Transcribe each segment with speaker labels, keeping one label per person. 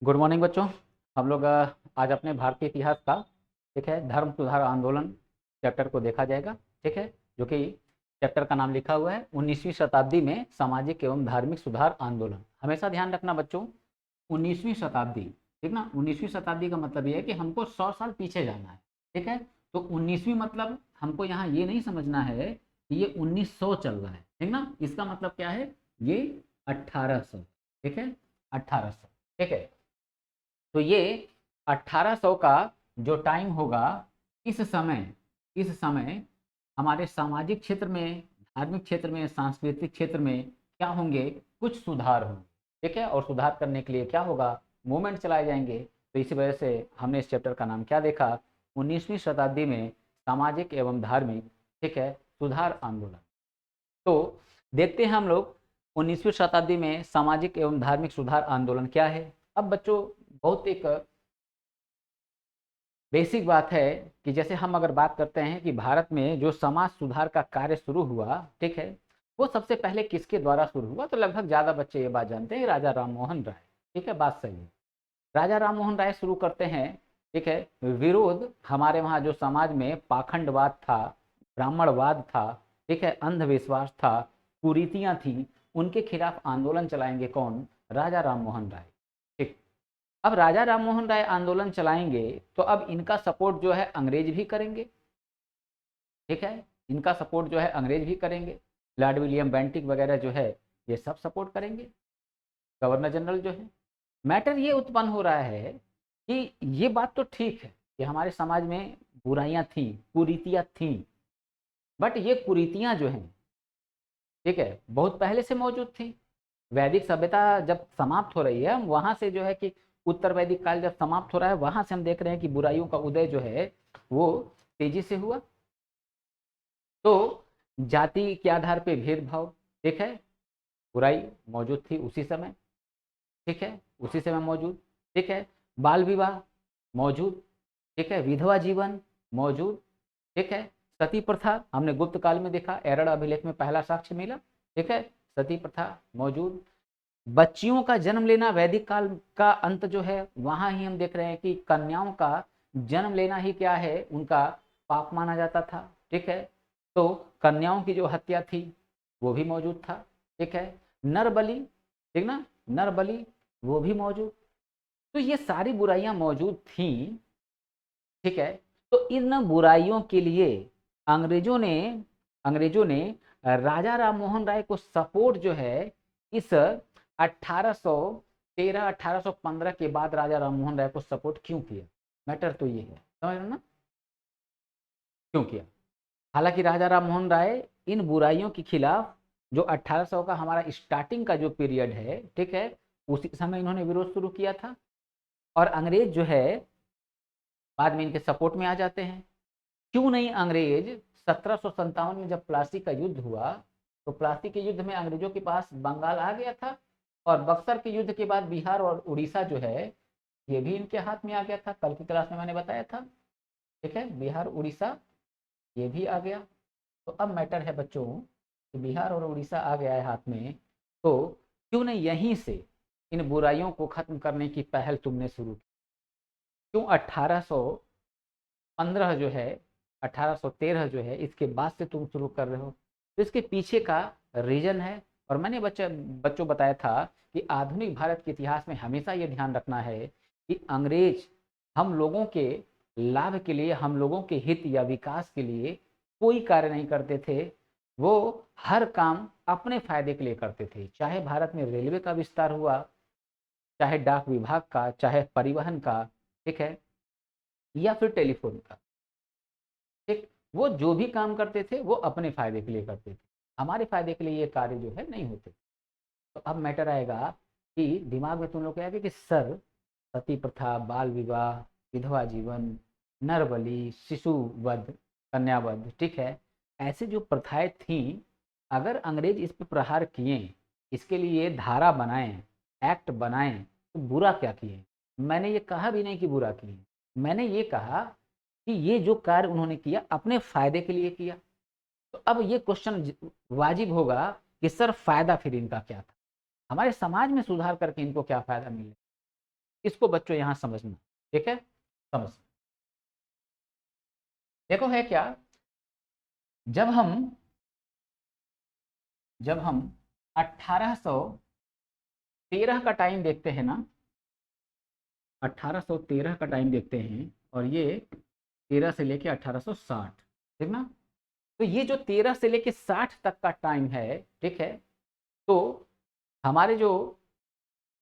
Speaker 1: Good morning बच्चों। हम लोग आज अपने भारतीय इतिहास का ठीक है धर्म सुधार आंदोलन चैप्टर को देखा जाएगा। ठीक है, जो कि चैप्टर का नाम लिखा हुआ है 19वीं शताब्दी में सामाजिक एवं धार्मिक सुधार आंदोलन। हमेशा ध्यान रखना बच्चों, 19वीं शताब्दी, ठीक ना। 19वीं शताब्दी का मतलब ये है कि हमको 100 साल पीछे जाना है। ठीक है, तो 19वीं मतलब हमको यहाँ ये नहीं समझना है कि ये 1900 चल रहा है, ठीक ना। इसका मतलब क्या है, ये 1800, ठीक है, 1800। ठीक है, तो ये 1800 का जो टाइम होगा, इस समय हमारे सामाजिक क्षेत्र में, धार्मिक क्षेत्र में, सांस्कृतिक क्षेत्र में क्या होंगे, कुछ सुधार होंगे। ठीक है, और सुधार करने के लिए क्या होगा, मूवमेंट चलाए जाएंगे। तो इसी वजह से हमने इस चैप्टर का नाम क्या देखा, 19वीं शताब्दी में सामाजिक एवं धार्मिक, ठीक है, सुधार आंदोलन। तो देखते हैं हम लोग 19वीं शताब्दी में सामाजिक एवं धार्मिक सुधार आंदोलन क्या है। अब बच्चों, बहुत एक बेसिक बात है कि जैसे हम अगर बात करते हैं कि भारत में जो समाज सुधार का कार्य शुरू हुआ, ठीक है, वो सबसे पहले किसके द्वारा शुरू हुआ, तो लगभग ज्यादा बच्चे ये बात जानते हैं, राजा राममोहन राय। ठीक है, बात सही है, राजा राममोहन राय शुरू करते हैं। ठीक है, विरोध, हमारे वहाँ जो समाज में पाखंडवाद था, ब्राह्मणवाद था, ठीक है, अंधविश्वास था, कुरीतियां थी, उनके खिलाफ आंदोलन चलाएंगे कौन, राजा राममोहन राय। ठीक, अब राजा राममोहन राय आंदोलन चलाएंगे तो अब इनका सपोर्ट जो है अंग्रेज भी करेंगे। ठीक है, इनका सपोर्ट जो है अंग्रेज भी करेंगे, लॉर्ड विलियम बेंटिक वगैरह जो है ये सब सपोर्ट करेंगे, गवर्नर जनरल जो है। मैटर ये उत्पन्न हो रहा है कि ये बात तो ठीक है कि हमारे समाज में बुराइयां थी, कुरीतियां थी, बट ये कुरीतियां जो हैं, ठीक है, बहुत पहले से मौजूद थी। वैदिक सभ्यता जब समाप्त हो रही है, हम वहां से जो है कि उत्तर वैदिक काल जब समाप्त हो रहा है, वहां से हम देख रहे हैं कि बुराइयों का उदय जो है वो तेजी से हुआ। तो जाति के आधार पे भेदभाव, ठीक है, बुराई मौजूद थी उसी समय। ठीक है, उसी समय मौजूद। ठीक है, बाल विवाह मौजूद। ठीक है, विधवा जीवन मौजूद। ठीक है, सती प्रथा हमने गुप्त काल में देखा, एरड़ अभिलेख में पहला साक्ष्य मिला। ठीक है, सती प्रथा मौजूद। बच्चियों का जन्म लेना, वैदिक काल का अंत जो है वहां ही हम देख रहे हैं कि कन्याओं का जन्म लेना ही क्या है, उनका पाप माना जाता था। ठीक है, तो कन्याओं की जो हत्या थी वो भी मौजूद था। ठीक है, नर बलि, ठीक ना, नर बलि वो भी मौजूद। तो ये सारी बुराइयां मौजूद थी। ठीक है, तो इन बुराइयों के लिए अंग्रेजों ने अंग्रेजों ने राजा राम मोहन राय को सपोर्ट जो है, इस 1813 1815 के बाद राजा राम मोहन राय को सपोर्ट क्यों किया, मैटर तो ये है, समझ रहे हो ना, क्यों किया। हालांकि राजा राम मोहन राय इन बुराइयों के खिलाफ, जो 1800 का हमारा स्टार्टिंग का जो पीरियड है, ठीक है, उसी समय इन्होंने विरोध शुरू किया था। और अंग्रेज जो है बाद में इनके सपोर्ट में आ जाते हैं। क्यों नहीं, अंग्रेज 1757 में जब प्लासी का युद्ध हुआ, तो प्लासी के युद्ध में अंग्रेजों के पास बंगाल आ गया था, और बक्सर के युद्ध के बाद बिहार और उड़ीसा जो है ये भी इनके हाथ में आ गया था, कल की क्लास में मैंने बताया था। ठीक है, बिहार उड़ीसा ये भी आ गया। तो अब मैटर है बच्चों कि बिहार और उड़ीसा आ गया है हाथ में, तो क्यों नहीं यहीं से इन बुराइयों को खत्म करने की पहल तुमने शुरू की। क्यों 1815 जो है, 1813 जो है, इसके बाद से तुम शुरू कर रहे हो, तो इसके पीछे का रीजन है। और मैंने बच्चों बताया था कि आधुनिक भारत के इतिहास में हमेशा ये ध्यान रखना है कि अंग्रेज हम लोगों के लाभ के लिए, हम लोगों के हित या विकास के लिए कोई कार्य नहीं करते थे। वो हर काम अपने फायदे के लिए करते थे, चाहे भारत में रेलवे का विस्तार हुआ, चाहे डाक विभाग का, चाहे परिवहन का, ठीक है, या फिर टेलीफोन का। ठीक, वो जो भी काम करते थे वो अपने फायदे के लिए करते थे, हमारे फायदे के लिए ये कार्य जो है नहीं होते। तो अब मैटर आएगा कि दिमाग में तुम लोग क्या है कि सर, सती प्रथा, बाल विवाह, विधवा जीवन, नरबलि, शिशु वध, कन्यावध, ठीक है, ऐसे जो प्रथाएं थी, अगर अंग्रेज इस पर प्रहार किए, इसके लिए धारा बनाए, एक्ट बनाए, तो बुरा क्या किए। मैंने ये कहा भी नहीं कि बुरा किए, मैंने ये कहा कि ये जो कार्य उन्होंने किया अपने फायदे के लिए किया। तो अब ये क्वेश्चन वाजिब होगा कि सर फायदा फिर इनका क्या था, हमारे समाज में सुधार करके इनको क्या फायदा मिले। इसको बच्चों यहाँ समझना, ठीक है, समझ। देखो है क्या, जब हम 1813 का टाइम देखते हैं ना, 1813 का टाइम देखते हैं, और ये 13 से लेके 1860, ठीक ना। तो ये जो 13 से लेके 60 तक का टाइम है, ठीक है, तो हमारे जो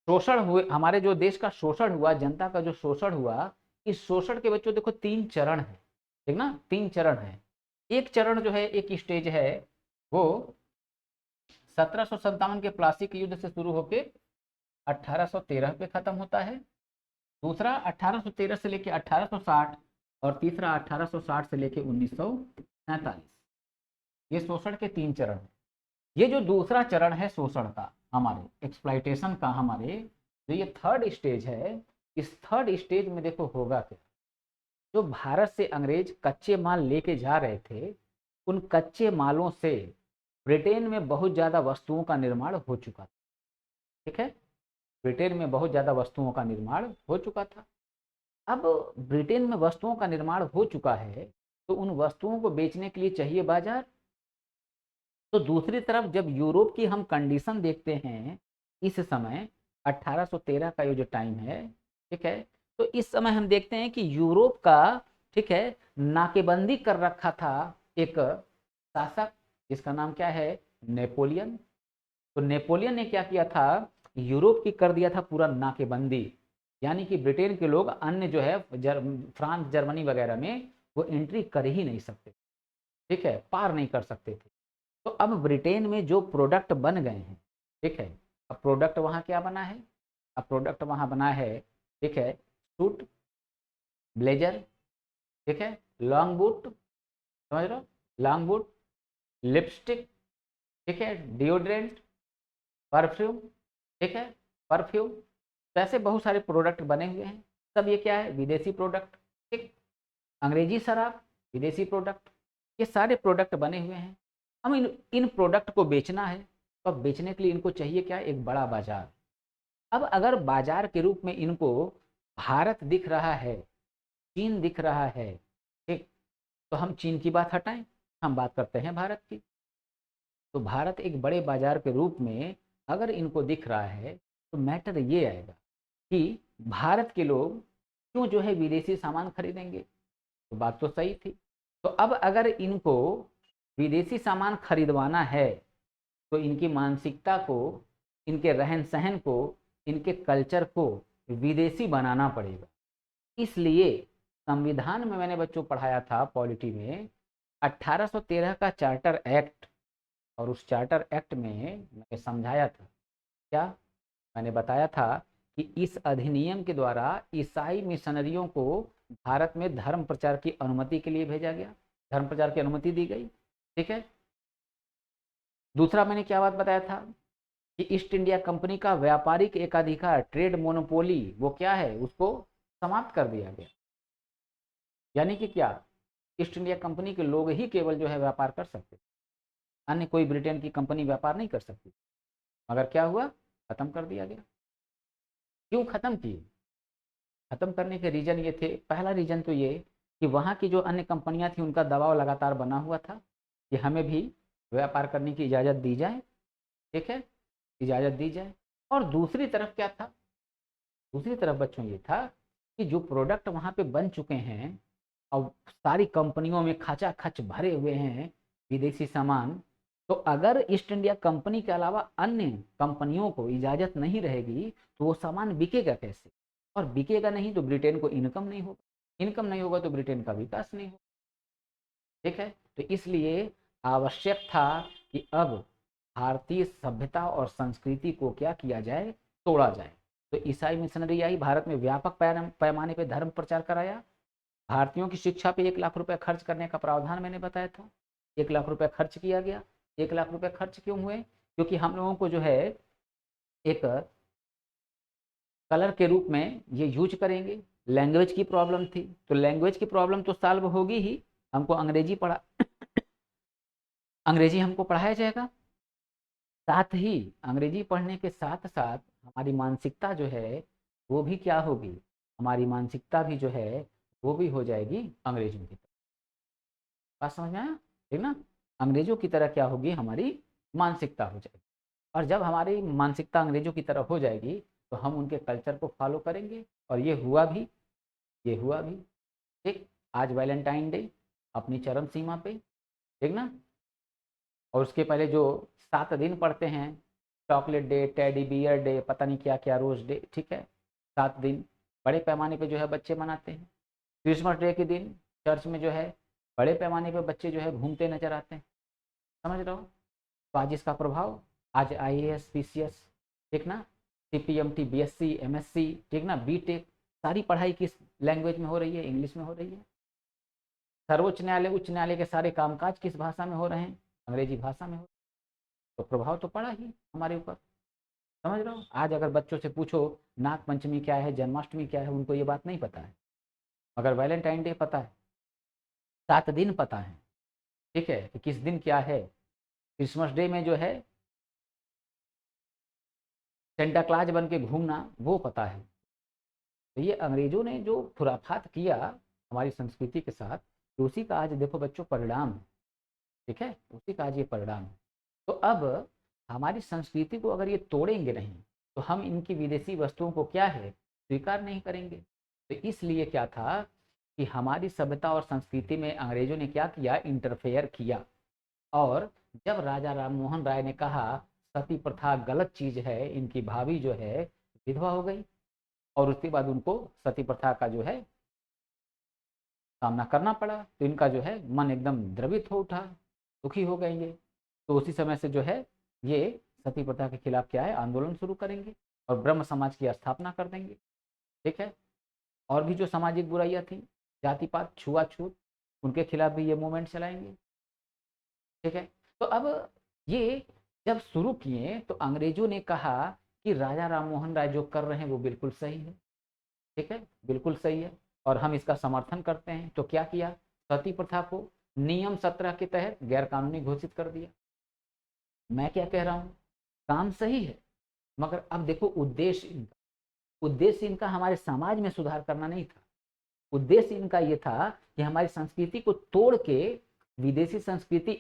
Speaker 1: शोषण हुए, हमारे जो देश का शोषण हुआ, जनता का जो शोषण हुआ, इस शोषण के बच्चों देखो 3 चरण है, ठीक ना, 3 चरण है। एक चरण जो है, एक स्टेज है, वो 1757 के प्लासी के युद्ध से शुरू होकर 1813 पे खत्म होता है। दूसरा 1813 से लेकर 1860, और तीसरा 1860 से लेकर 1947। ये शोषण के 3 चरण है। ये जो दूसरा चरण है शोषण का, हमारे एक्सप्लॉइटेशन का, हमारे जो ये थर्ड स्टेज है, इस थर्ड स्टेज में देखो होगा क्या। जो भारत से अंग्रेज कच्चे माल लेके जा रहे थे, उन कच्चे मालों से ब्रिटेन में बहुत ज्यादा वस्तुओं का निर्माण हो चुका था, ठीक है, ब्रिटेन में बहुत ज्यादा वस्तुओं का निर्माण हो चुका था। अब ब्रिटेन में वस्तुओं का निर्माण हो चुका है, तो उन वस्तुओं को बेचने के लिए चाहिए बाजार। तो दूसरी तरफ जब यूरोप की हम कंडीशन देखते हैं, इस समय 1813 का ये जो टाइम है, ठीक है, तो इस समय हम देखते हैं कि यूरोप का, ठीक है, नाकेबंदी कर रखा था एक शासक, जिसका नाम क्या है, नेपोलियन। तो नेपोलियन ने क्या किया था, यूरोप की कर दिया था पूरा नाकेबंदी, यानी कि ब्रिटेन के लोग अन्य जो है फ्रांस जर्मनी वगैरह में वो एंट्री कर ही नहीं सकते, ठीक है, पार नहीं कर सकते थे। तो अब ब्रिटेन में जो प्रोडक्ट बन गए हैं, ठीक है, अब प्रोडक्ट वहाँ क्या बना है, अब प्रोडक्ट वहाँ बना है, ठीक है, सूट, ब्लेजर, ठीक है, लॉन्ग बूट, समझ रहे हो, लॉन्ग बूट, लिपस्टिक, ठीक है, डिओड्रेंट, परफ्यूम, ठीक है, परफ्यूम। तो ऐसे बहुत सारे प्रोडक्ट बने हुए हैं। सब ये क्या है, विदेशी प्रोडक्ट, ठीक, अंग्रेजी शराब, विदेशी प्रोडक्ट, ये सारे प्रोडक्ट बने हुए हैं। हम इन प्रोडक्ट को बेचना है, तो अब बेचने के लिए इनको चाहिए क्या, एक बड़ा बाजार। अब अगर बाजार के रूप में इनको भारत दिख रहा है, चीन दिख रहा है, ठीक, तो हम चीन की बात हटाएं, हम बात करते हैं भारत की। तो भारत एक बड़े बाजार के रूप में अगर इनको दिख रहा है, तो मैटर ये आएगा कि भारत के लोग क्यों जो है विदेशी सामान खरीदेंगे। तो बात तो सही थी। तो अब अगर इनको विदेशी सामान खरीदवाना है, तो इनकी मानसिकता को, इनके रहन सहन को, इनके कल्चर को विदेशी बनाना पड़ेगा। इसलिए संविधान में मैंने बच्चों पढ़ाया था पॉलिटी में, 1813 का चार्टर एक्ट, और उस चार्टर एक्ट में मैंने समझाया था क्या, मैंने बताया था कि इस अधिनियम के द्वारा ईसाई मिशनरियों को भारत में धर्म प्रचार की अनुमति के लिए भेजा गया, धर्म प्रचार की अनुमति दी गई, ठीक है। दूसरा मैंने क्या बात बताया था कि ईस्ट इंडिया कंपनी का व्यापारिक एकाधिकार, ट्रेड मोनोपोली, वो क्या है, उसको समाप्त कर दिया गया। यानी कि क्या, ईस्ट इंडिया कंपनी के लोग ही केवल जो है व्यापार कर सकते, अन्य कोई ब्रिटेन की कंपनी व्यापार नहीं कर सकती। मगर क्या हुआ, खत्म कर दिया गया। क्यों खत्म किए, खत्म करने के रीजन ये थे, पहला रीजन तो ये कि वहाँ की जो अन्य कंपनियां थी, उनका दबाव लगातार बना हुआ था कि हमें भी व्यापार करने की इजाज़त दी जाए, ठीक है, इजाज़त दी जाए। और दूसरी तरफ क्या था, दूसरी तरफ बच्चों ये था कि जो प्रोडक्ट वहाँ पे बन चुके हैं, और सारी कंपनियों में खचाखच भरे हुए हैं विदेशी सामान, तो अगर ईस्ट इंडिया कंपनी के अलावा अन्य कंपनियों को इजाज़त नहीं रहेगी, तो वो सामान बिकेगा कैसे, और बिकेगा नहीं तो ब्रिटेन को इनकम नहीं होगा, इनकम नहीं होगा तो ब्रिटेन का विकास नहीं होगा, ठीक है। तो इसलिए आवश्यक था कि अब भारतीय सभ्यता और संस्कृति को क्या किया जाए, तोड़ा जाए। तो ईसाई मिशनरी आई, भारत में व्यापक पैमाने पर धर्म प्रचार कराया। भारतीयों की शिक्षा पे 1 लाख रुपए खर्च करने का प्रावधान मैंने बताया था, 1 लाख रुपए खर्च किया गया। 1 लाख रुपए खर्च क्यों हुए, क्योंकि हम लोगों को जो है एक कलर के रूप में ये यूज करेंगे। लैंग्वेज की प्रॉब्लम थी, तो लैंग्वेज की प्रॉब्लम तो सॉल्व होगी ही, हमको अंग्रेजी पढ़ा अंग्रेजी हमको पढ़ाया जाएगा। साथ ही अंग्रेजी पढ़ने के साथ साथ हमारी मानसिकता जो है वो भी क्या होगी, हमारी मानसिकता भी जो है वो भी हो जाएगी अंग्रेजों की तरह। बात समझ में आया, ठीक ना। अंग्रेजों की तरह क्या होगी, हमारी मानसिकता हो जाएगी। और जब हमारी मानसिकता अंग्रेजों की तरह हो जाएगी तो हम उनके कल्चर को फॉलो करेंगे, और ये हुआ भी, ये हुआ भी। ठीक, आज वैलेंटाइन डे अपनी चरम सीमा पे, ठीक ना। और उसके पहले जो 7 दिन पड़ते हैं, chocolate day, teddy bear day, पता नहीं क्या क्या, रोज डे, ठीक है, 7 दिन बड़े पैमाने पे जो है बच्चे मनाते हैं। क्रिसमस डे के दिन चर्च में जो है बड़े पैमाने पे बच्चे जो है घूमते नजर आते हैं, समझ रहे हो। तो आज इसका प्रभाव, आज IAS PCS, ठीक ना, CPMT BSc MSc, ठीक ना, BTech, सारी पढ़ाई किस लैंग्वेज में हो रही है, इंग्लिश में हो रही है। सर्वोच्च न्यायालय, उच्च न्यायालय के सारे कामकाज किस भाषा में हो रहे हैं, अंग्रेजी भाषा में हो। तो प्रभाव तो पड़ा ही हमारे ऊपर, समझ रहे हो। आज अगर बच्चों से पूछो नाग पंचमी क्या है, जन्माष्टमी क्या है, उनको ये बात नहीं पता है। मगर वैलेंटाइन डे पता है, 7 दिन पता है, ठीक है, कि किस दिन क्या है। क्रिसमस डे में जो है सेंटा क्लाज बन के घूमना, वो पता है। तो ये अंग्रेजों ने जो खुराफात किया हमारी संस्कृति के साथ, तो उसी का आज देखो बच्चों परिणाम है, ठीक है, उसी का आज ये परिणाम है। तो अब हमारी संस्कृति को अगर ये तोड़ेंगे नहीं, तो हम इनकी विदेशी वस्तुओं को क्या है, स्वीकार नहीं करेंगे। तो इसलिए क्या था कि हमारी सभ्यता और संस्कृति में अंग्रेजों ने क्या किया, इंटरफेयर किया। और जब राजा राम मोहन राय ने कहा सती प्रथा गलत चीज है, इनकी भाभी जो है विधवा हो गई, और उसके बाद उनको सती प्रथा का जो है सामना करना पड़ा, तो इनका जो है मन एकदम द्रवित हो उठा, दुखी हो गए ये। तो उसी समय से जो है ये सती प्रथा के खिलाफ क्या है, आंदोलन शुरू करेंगे और ब्रह्म समाज की स्थापना कर देंगे, ठीक है। और भी जो सामाजिक बुराइयां थी, जाति पात, छुआछूत, उनके खिलाफ भी ये मूवमेंट चलाएंगे, ठीक है। तो अब ये जब शुरू किए तो अंग्रेजों ने कहा कि राजा राम मोहन राय जो कर रहे हैं वो बिल्कुल सही है, ठीक है, बिल्कुल सही है, और हम इसका समर्थन करते हैं। तो क्या किया, सती प्रथा को नियम 17 के तहत गैर कानूनी घोषित कर दिया। मैं क्या कह रहा हूं, काम सही है, मगर अब देखो उद्देश्य इनका हमारे समाज में सुधार करना नहीं था। उद्देश्य इनका ये था कि हमारी संस्कृति को तोड़ के विदेशी संस्कृति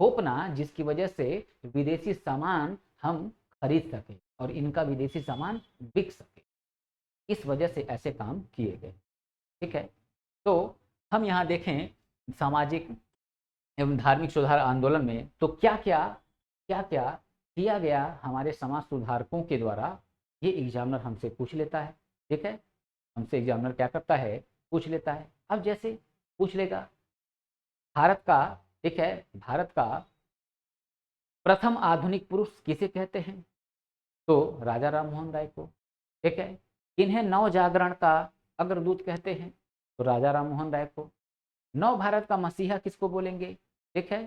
Speaker 1: थोपना, जिसकी वजह से विदेशी सामान हम खरीद सके और इनका विदेशी सामान बिक सके। इस वजह से ऐसे काम किए गए, ठीक है। तो हम यहाँ देखें सामाजिक एवं धार्मिक सुधार आंदोलन में तो क्या क्या किया गया हमारे समाज सुधारकों के द्वारा, ये एग्जामिनर हमसे पूछ लेता है, ठीक है। हमसे एग्जामिनर क्या करता है, पूछ लेता है। अब जैसे पूछ लेगा भारत का, ठीक है, भारत का प्रथम आधुनिक पुरुष किसे कहते हैं, तो राजा राम मोहन राय को, ठीक है। इन्हें नव जागरण का अग्रदूत कहते हैं, तो राजा राम मोहन राय को। नव भारत का मसीहा किसको बोलेंगे, ठीक है,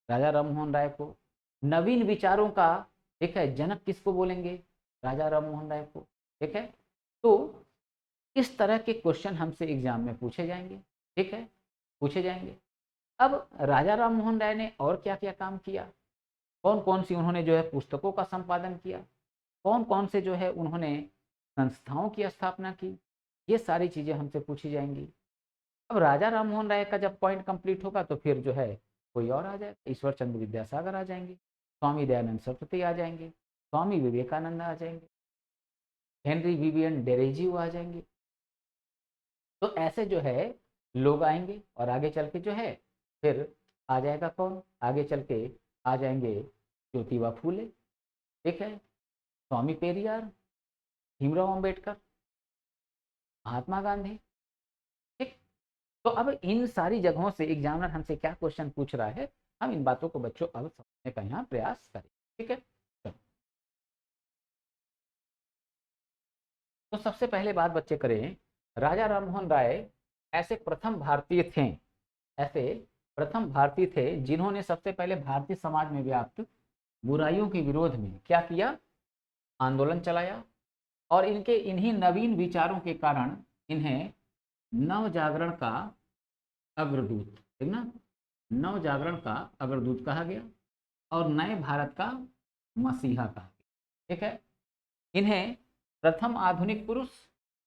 Speaker 1: राजा राम मोहन राय को। नवीन विचारों का, ठीक है, जनक किसको बोलेंगे, राजा राम मोहन राय को, ठीक है। तो इस तरह के क्वेश्चन हमसे एग्जाम में पूछे जाएंगे, ठीक है, पूछे जाएंगे। अब राजा राम मोहन राय ने और क्या क्या काम किया, कौन कौन सी उन्होंने जो है पुस्तकों का संपादन किया, कौन कौन से जो है उन्होंने संस्थाओं की स्थापना की, ये सारी चीजें हमसे पूछी जाएंगी। अब राजा राम मोहन राय का जब पॉइंट कंप्लीट होगा तो फिर जो है कोई और आ जाएगा, ईश्वर चंद्र विद्यासागर आ जाएंगे, स्वामी दयानंद सरस्वती आ जाएंगे, स्वामी विवेकानंद आ जाएंगे, हेनरी विवियन डेरेजियो आ जाएंगे। तो ऐसे जो है लोग आएंगे, और आगे चल के जो है फिर आ जाएगा कौन, आगे चल के आ जाएंगे ज्योतिबा फूले, ठीक है, स्वामी पेरियार, भीमराव अंबेडकर, महात्मा गांधी, ठीक। तो अब इन सारी जगहों से एग्जामिनर हमसे क्या क्वेश्चन पूछ रहा है, हम इन बातों को बच्चों अब समझने का यहाँ प्रयास करें, ठीक है। तो सबसे पहले बात बच्चे करें, राजा राममोहन राय ऐसे प्रथम भारतीय थे, ऐसे प्रथम भारतीय थे जिन्होंने सबसे पहले भारतीय समाज में व्याप्त बुराइयों के विरोध में क्या किया, आंदोलन चलाया। और इनके इन्हीं नवीन विचारों के कारण इन्हें नव जागरण का अग्रदूत, ठीक ना, नव जागरण का अग्रदूत कहा गया और नए भारत का मसीहा कहा गया, ठीक है। इन्हें प्रथम आधुनिक पुरुष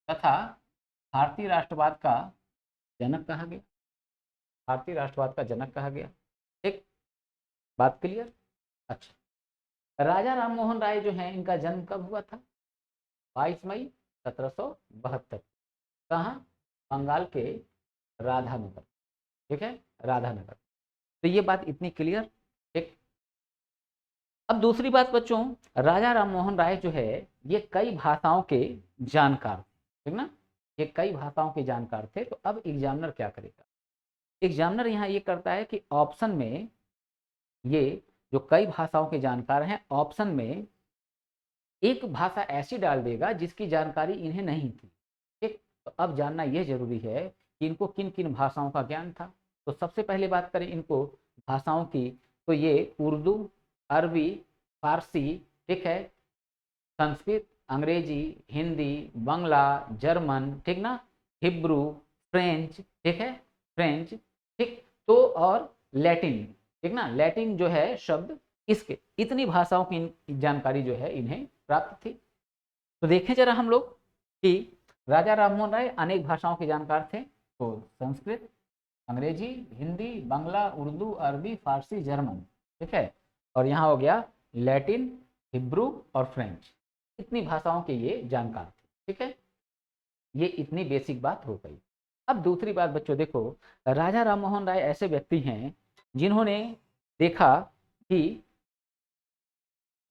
Speaker 1: तथा भारतीय राष्ट्रवाद का जनक कहा गया। भारतीय राष्ट्रवाद का जनक कहा गया। ठीक, बात क्लियर। अच्छा, राजा राम मोहन राय जो हैं इनका जन्म कब हुआ था? 22 मई 1772। कहाँ? बंगाल के राधानगर। ठीक है, राधानगर। तो ये बात इतनी क्लियर। ठीक, अब दूसरी बात बच्चों, राजा राम मोहन राय जो है ये कई भाषाओं के जानकार थे, ठीक ना, ये कई भाषाओं के जानकार थे। तो अब एग्जामिनर क्या करेगा? एग्जामिनर यहाँ ये करता है कि ऑप्शन में ये जो कई भाषाओं के जानकार हैं, ऑप्शन में एक भाषा ऐसी डाल देगा जिसकी जानकारी इन्हें नहीं थी। ठीक, तो अब जानना यह जरूरी है कि इनको किन किन भाषाओं का ज्ञान था। तो सबसे पहले बात करें इनको भाषाओं की, तो ये उर्दू, अरबी, फारसी, ठीक है, संस्कृत, अंग्रेजी, हिंदी, बांग्ला, जर्मन, ठीक ना, हिब्रू, फ्रेंच, ठीक है, फ्रेंच, ठीक, तो और लैटिन, ठीक ना, लैटिन जो है शब्द, इसके इतनी भाषाओं की जानकारी जो है इन्हें प्राप्त थी। तो देखें जरा हम लोग कि राजा राममोहन राय अनेक भाषाओं के जानकार थे। तो संस्कृत, अंग्रेजी, हिंदी, बांग्ला, उर्दू, अरबी, फारसी, जर्मन, ठीक है, और यहाँ हो गया लैटिन, हिब्रू और फ्रेंच, इतनी भाषाओं के ये जानकार थे। ठीक है, ये इतनी बेसिक बात हो गई। अब दूसरी बात बच्चों देखो, राजा राममोहन राय ऐसे व्यक्ति हैं जिन्होंने देखा कि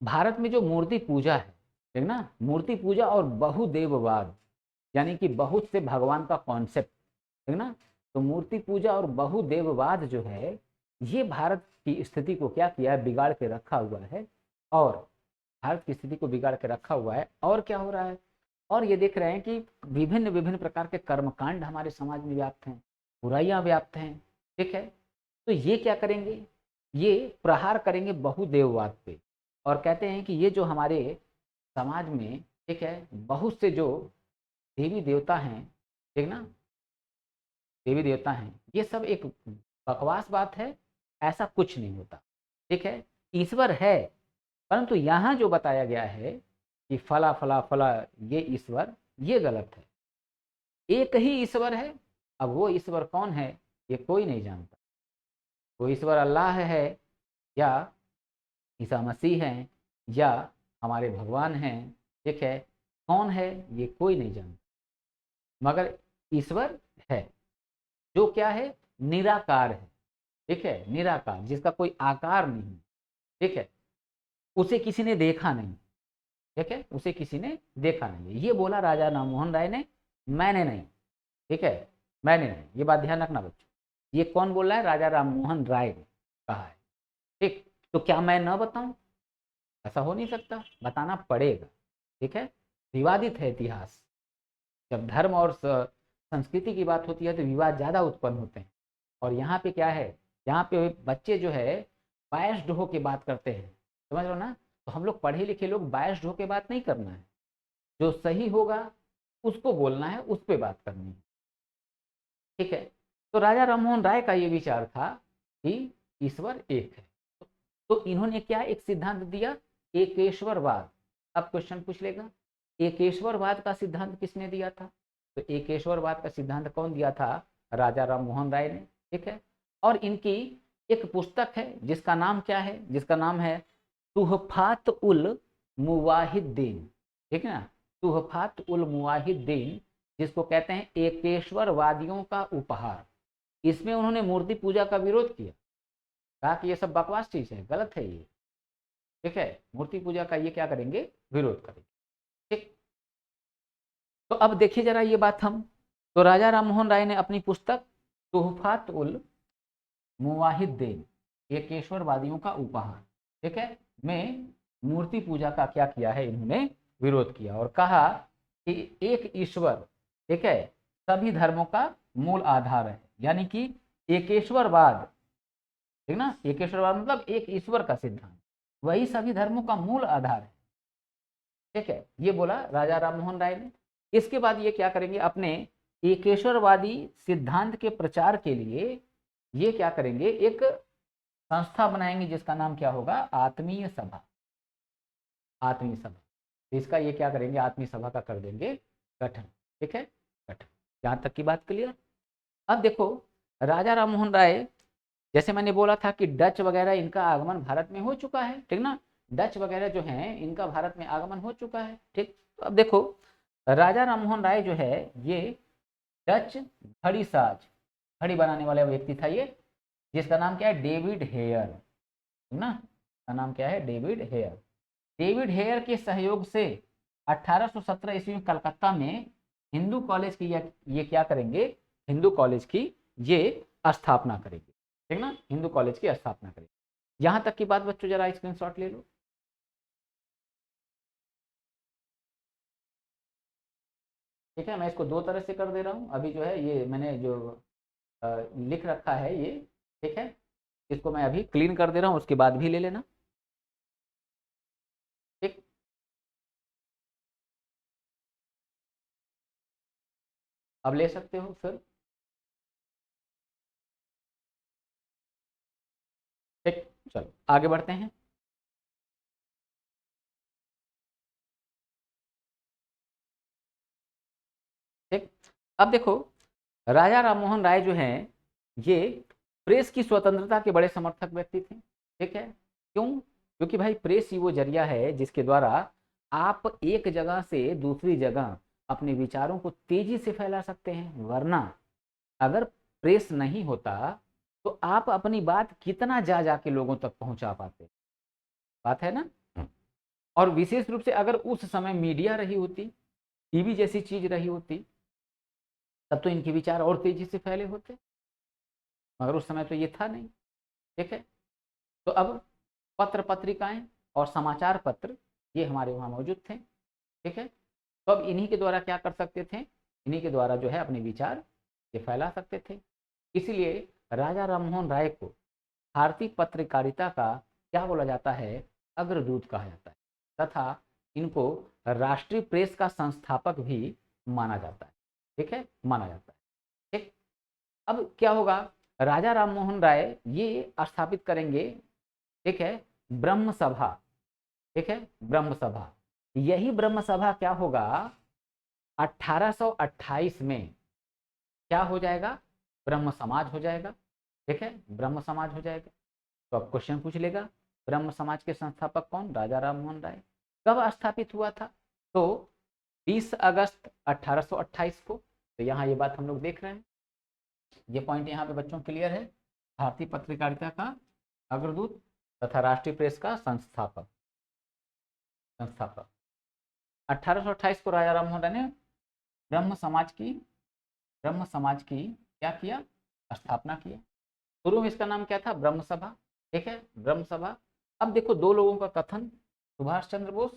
Speaker 1: भारत में जो मूर्ति पूजा है, ठीक ना, मूर्ति पूजा और बहुदेववाद, यानी कि बहुत से भगवान का कॉन्सेप्ट, ठीक ना, तो मूर्ति पूजा और बहुदेववाद जो है ये भारत की स्थिति को क्या किया है? बिगाड़ के रखा हुआ है। और भारत की स्थिति को बिगाड़ के रखा हुआ है। और क्या हो रहा है? और ये देख रहे हैं कि विभिन्न विभिन्न प्रकार के कर्मकांड हमारे समाज में व्याप्त हैं, बुराइयां व्याप्त हैं। ठीक है, तो ये क्या करेंगे? ये प्रहार करेंगे बहुदेववाद पे, और कहते हैं कि ये जो हमारे समाज में, ठीक है, बहुत से जो देवी देवता हैं, ठीक ना, देवी देवता हैं, ये सब एक बकवास बात है, ऐसा कुछ नहीं होता। ठीक है, ईश्वर है, परंतु यहाँ जो बताया गया है कि फला फला फला ये ईश्वर, ये गलत है। एक ही ईश्वर है। अब वो ईश्वर कौन है ये कोई नहीं जानता। वो ईश्वर अल्लाह है, या ईसा मसीह हैं, या हमारे भगवान हैं, ठीक है, कौन है ये कोई नहीं जानता। मगर ईश्वर है जो क्या है? निराकार है। ठीक है, निराकार, जिसका कोई आकार नहीं। ठीक है, उसे किसी ने देखा नहीं। ठीक है, उसे किसी ने देखा नहीं। ये बोला राजा राममोहन राय ने, मैंने नहीं। ठीक है, मैंने नहीं, ये बात ध्यान रखना बच्चों। ये कौन बोल रहा है? राजा राममोहन राय ने कहा है। ठीक, तो क्या मैं न बताऊं? ऐसा हो नहीं सकता, बताना पड़ेगा। ठीक है, विवादित है इतिहास। जब धर्म और संस्कृति की बात होती है तो विवाद ज्यादा उत्पन्न होते हैं। और यहाँ पे क्या है? यहाँ पे बच्चे जो है बायस्ड होके बात करते हैं, समझ लो ना। तो हम लोग पढ़े लिखे लोग बायस्ड होके बात नहीं करना है। जो सही होगा उसको बोलना है, उस पर बात करनी है। ठीक है, तो राजा राममोहन राय का ये विचार था कि ईश्वर एक है। तो इन्होंने क्या एक सिद्धांत दिया? एकेश्वरवाद। अब क्वेश्चन पूछ लेगा, एकेश्वरवाद का सिद्धांत किसने दिया था? तो एकेश्वरवाद का सिद्धांत कौन दिया था? राजा राममोहन राय ने। ठीक है, और इनकी एक पुस्तक है जिसका नाम क्या है? जिसका नाम है तुहफात उल मुवाहिद्दीन। ठीक है ना, तुहफात उल मुवाहिद्दीन, जिसको कहते हैं एकेश्वरवादियों का उपहार। इसमें उन्होंने मूर्ति पूजा का विरोध किया, कहा कि ये सब बकवास चीज है, गलत है ये। ठीक है, मूर्ति पूजा का ये क्या करेंगे? विरोध करेंगे। ठीक, तो अब देखिए जरा ये बात हम, तो राजा राममोहन राय ने अपनी पुस्तक तुहफात उल मुवाहिद्दीन, एकेश्वरवादियों का उपहार, ठीक है, में मूर्ति पूजा का क्या किया है? इन्होंने विरोध किया और कहा कि एक ईश्वर, ठीक है, सभी धर्मों का मूल आधार है। यानी कि एकेश्वरवाद, ठीक ना, एकेश्वरवाद मतलब एक ईश्वर का सिद्धांत, वही सभी धर्मों का मूल आधार है। ठीक है, ये बोला राजा राममोहन राय ने। इसके बाद ये क्या करेंगे? अपने एकेश्वरवादी सिद्धांत के प्रचार के लिए ये क्या करेंगे? एक संस्था बनाएंगे जिसका नाम क्या होगा? आत्मीय सभा। आत्मीय सभा, इसका ये क्या करेंगे? आत्मीय सभा का कर देंगे गठन। ठीक है, कट। यहाँ तक की बात क्लियर। अब देखो राजा राम मोहन राय, जैसे मैंने बोला था कि डच वगैरह इनका आगमन भारत में हो चुका है, ठीक ना, डच वगैरह जो हैं इनका भारत में आगमन हो चुका है, ठीक। तो अब देखो राजा राम मोहन राय जो है ये डच घड़ी साज, घड़ी बनाने वाला व्यक्ति था ये, जिसका नाम क्या है, डेविड हेयर, ठीक ना, का नाम क्या है, डेविड हेयर। डेविड हेयर के सहयोग से 1817 ईस्वी में कलकत्ता में हिंदू कॉलेज की ये क्या करेंगे, हिंदू कॉलेज की ये स्थापना करेंगे, ठीक ना, हिंदू कॉलेज की स्थापना करेंगे। यहां तक की बात बच्चों जरा स्क्रीनशॉट ले लो। ठीक है, मैं इसको दो तरह से कर दे रहा हूं, अभी जो है ये मैंने जो लिख रखा है ये, ठीक है, इसको मैं अभी क्लीन कर दे रहा हूं, उसके बाद भी ले लेना, ठीक। अब ले सकते हो फिर, ठीक। चलो आगे बढ़ते हैं। ठीक। अब देखो राजा राममोहन राय जो हैं ये प्रेस की स्वतंत्रता के बड़े समर्थक व्यक्ति थे, ठीक है। क्यों? क्योंकि भाई प्रेस ही वो जरिया है जिसके द्वारा आप एक जगह से दूसरी जगह अपने विचारों को तेजी से फैला सकते हैं, वरना अगर प्रेस नहीं होता तो आप अपनी बात कितना जा जाके लोगों तक पहुंचा पाते, बात है ना। और विशेष रूप से अगर उस समय मीडिया रही होती, टीवी जैसी चीज रही होती, तब तो इनके विचार और तेजी से फैले होते, मगर उस समय तो ये था नहीं, ठीक है। तो अब पत्र पत्रिकाएं और समाचार पत्र ये हमारे वहाँ मौजूद थे, ठीक है। तो अब इन्हीं के द्वारा क्या कर सकते थे, इन्हीं के द्वारा जो है अपने विचार ये फैला सकते थे। इसीलिए राजा राममोहन राय को भारतीय पत्रकारिता का क्या बोला जाता है, अग्रदूत कहा जाता है, तथा इनको राष्ट्रीय प्रेस का संस्थापक भी माना जाता है, ठीक है, माना जाता है, ठीक। अब क्या होगा, राजा राममोहन राय ये स्थापित करेंगे, ठीक है, ब्रह्म सभा, ठीक है, ब्रह्म सभा। यही ब्रह्म सभा क्या होगा, 1828 में क्या हो जाएगा, ब्रह्म समाज हो जाएगा, ठीक है, ब्रह्म समाज हो जाएगा। तो अब क्वेश्चन पूछ लेगा ब्रह्म समाज के संस्थापक कौन, राजा राममोहन राय। कब स्थापित हुआ था, तो 20 अगस्त 1828 को। तो यहाँ ये बात हम लोग देख रहे हैं, ये पॉइंट यहाँ पे बच्चों क्लियर है, भारतीय पत्रकारिता का अग्रदूत तथा राष्ट्रीय प्रेस का संस्थापक, संस्थापक 1828 को राजा राममोहन राय ने ब्रह्म समाज की, ब्रह्म समाज की क्या किया, स्थापना किया। शुरू में इसका नाम क्या था, ब्रह्म सभा, ठीक है, ब्रह्म सभा। अब देखो दो लोगों का कथन, सुभाष चंद्र बोस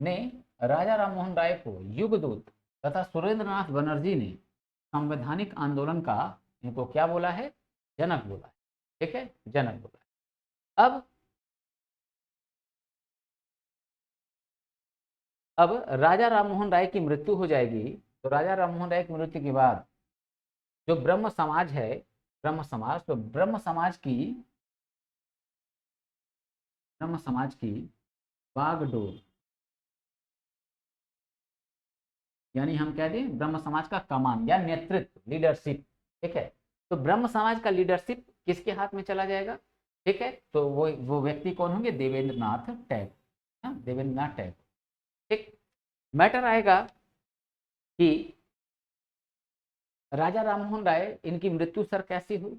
Speaker 1: ने राजा राममोहन राय को युगदूत तथा सुरेंद्रनाथ बनर्जी ने संवैधानिक आंदोलन का इनको क्या बोला है, जनक बोला है, ठीक है, जनक बोला है। अब राजा राममोहन राय की मृत्यु हो जाएगी, तो राजा राममोहन राय की मृत्यु के बाद जो ब्रह्म समाज है, ब्रह्म समाज, तो ब्रह्म समाज की बागडोर, यानी हम कह दें ब्रह्म समाज का कमान या नेतृत्व, लीडरशिप, ठीक है। तो ब्रह्म समाज का लीडरशिप किसके हाथ में चला जाएगा, ठीक है, तो वो व्यक्ति कौन होंगे, देवेंद्रनाथ टैगोर, देवेंद्रनाथ टैगोर, ठीक। मैटर आएगा कि राजा राममोहन राय इनकी मृत्यु सर कैसी हुई,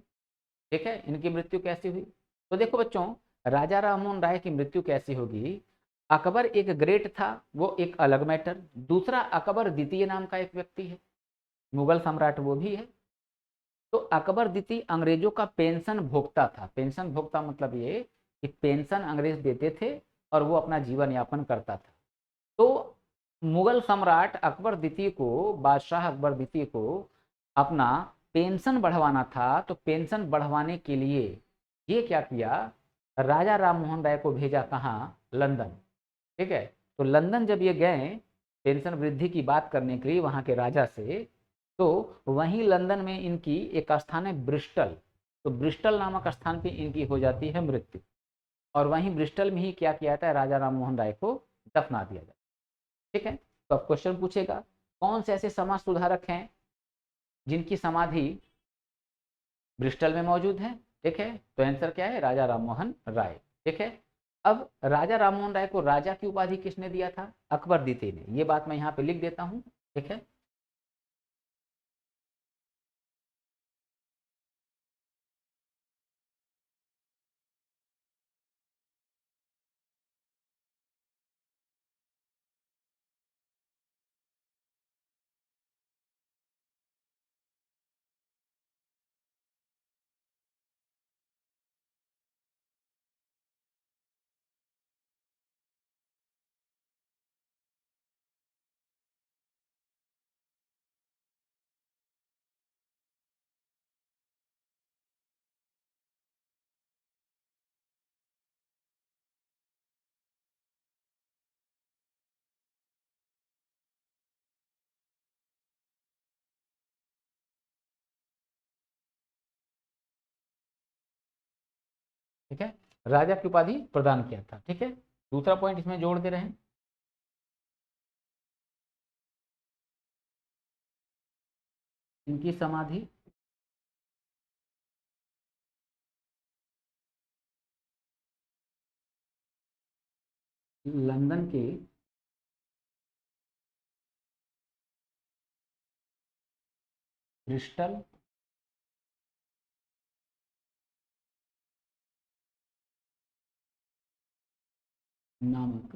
Speaker 1: ठीक है, इनकी मृत्यु कैसी हुई। तो देखो बच्चों राजा राममोहन राय की मृत्यु कैसी होगी, अकबर एक ग्रेट था वो एक अलग मैटर, दूसरा अकबर द्वितीय नाम का एक व्यक्ति है, मुगल सम्राट वो भी है। तो अकबर द्वितीय अंग्रेजों का पेंशन भोक्ता था, पेंशन भोक्ता मतलब ये कि पेंशन अंग्रेज देते थे और वो अपना जीवन यापन करता था। तो मुगल सम्राट अकबर द्वितीय को, बादशाह अकबर द्वितीय को अपना पेंशन बढ़वाना था, तो पेंशन बढ़वाने के लिए ये क्या किया, राजा राममोहन राय को भेजा कहाँ, लंदन, ठीक है। तो लंदन जब ये गए पेंशन वृद्धि की बात करने के लिए वहाँ के राजा से, तो वहीं लंदन में इनकी एक स्थान है ब्रिस्टल, तो ब्रिस्टल नामक स्थान पे इनकी हो जाती है मृत्यु, और वहीं ब्रिस्टल में ही क्या किया जाता है, राजा राममोहन राय को दफना दिया जाता है, ठीक है। तो अब क्वेश्चन पूछेगा कौन से ऐसे समाज सुधारक हैं जिनकी समाधि ब्रिस्टल में मौजूद है? ठीक है, तो आंसर क्या है? राजा राममोहन राय। ठीक है, अब राजा राममोहन राय को राजा की उपाधि किसने दिया था? अकबर द्वितीय ने। ये बात मैं यहाँ पे लिख देता हूँ। ठीक है, ठीक है, राजा की उपाधि प्रदान किया था। ठीक है, दूसरा पॉइंट इसमें जोड़ दे रहे हैं, इनकी समाधि लंदन के ब्रिस्टल नामक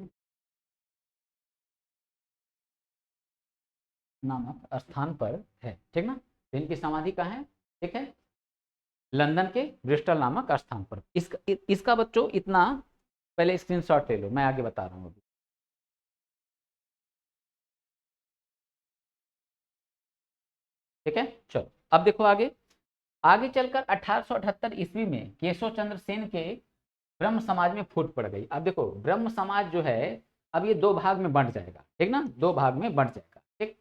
Speaker 1: नामक स्थान पर है। ठीक ना, तो इनकी समाधि कहाँ है? ठीक है, लंदन के ब्रिस्टल नामक स्थान पर। इसका बच्चों इतना पहले स्क्रीनशॉट ले लो, मैं आगे बता रहा हूँ अभी। ठीक है, चलो अब देखो आगे। आगे चलकर 1878 ईस्वी में केशव चंद्र सेन के ब्रह्म समाज में फूट पड़ गई। अब देखो ब्रह्म समाज जो है, अब ये दो भाग में बंट जाएगा। ठीक ना, दो भाग में बंट जाएगा। ठीक,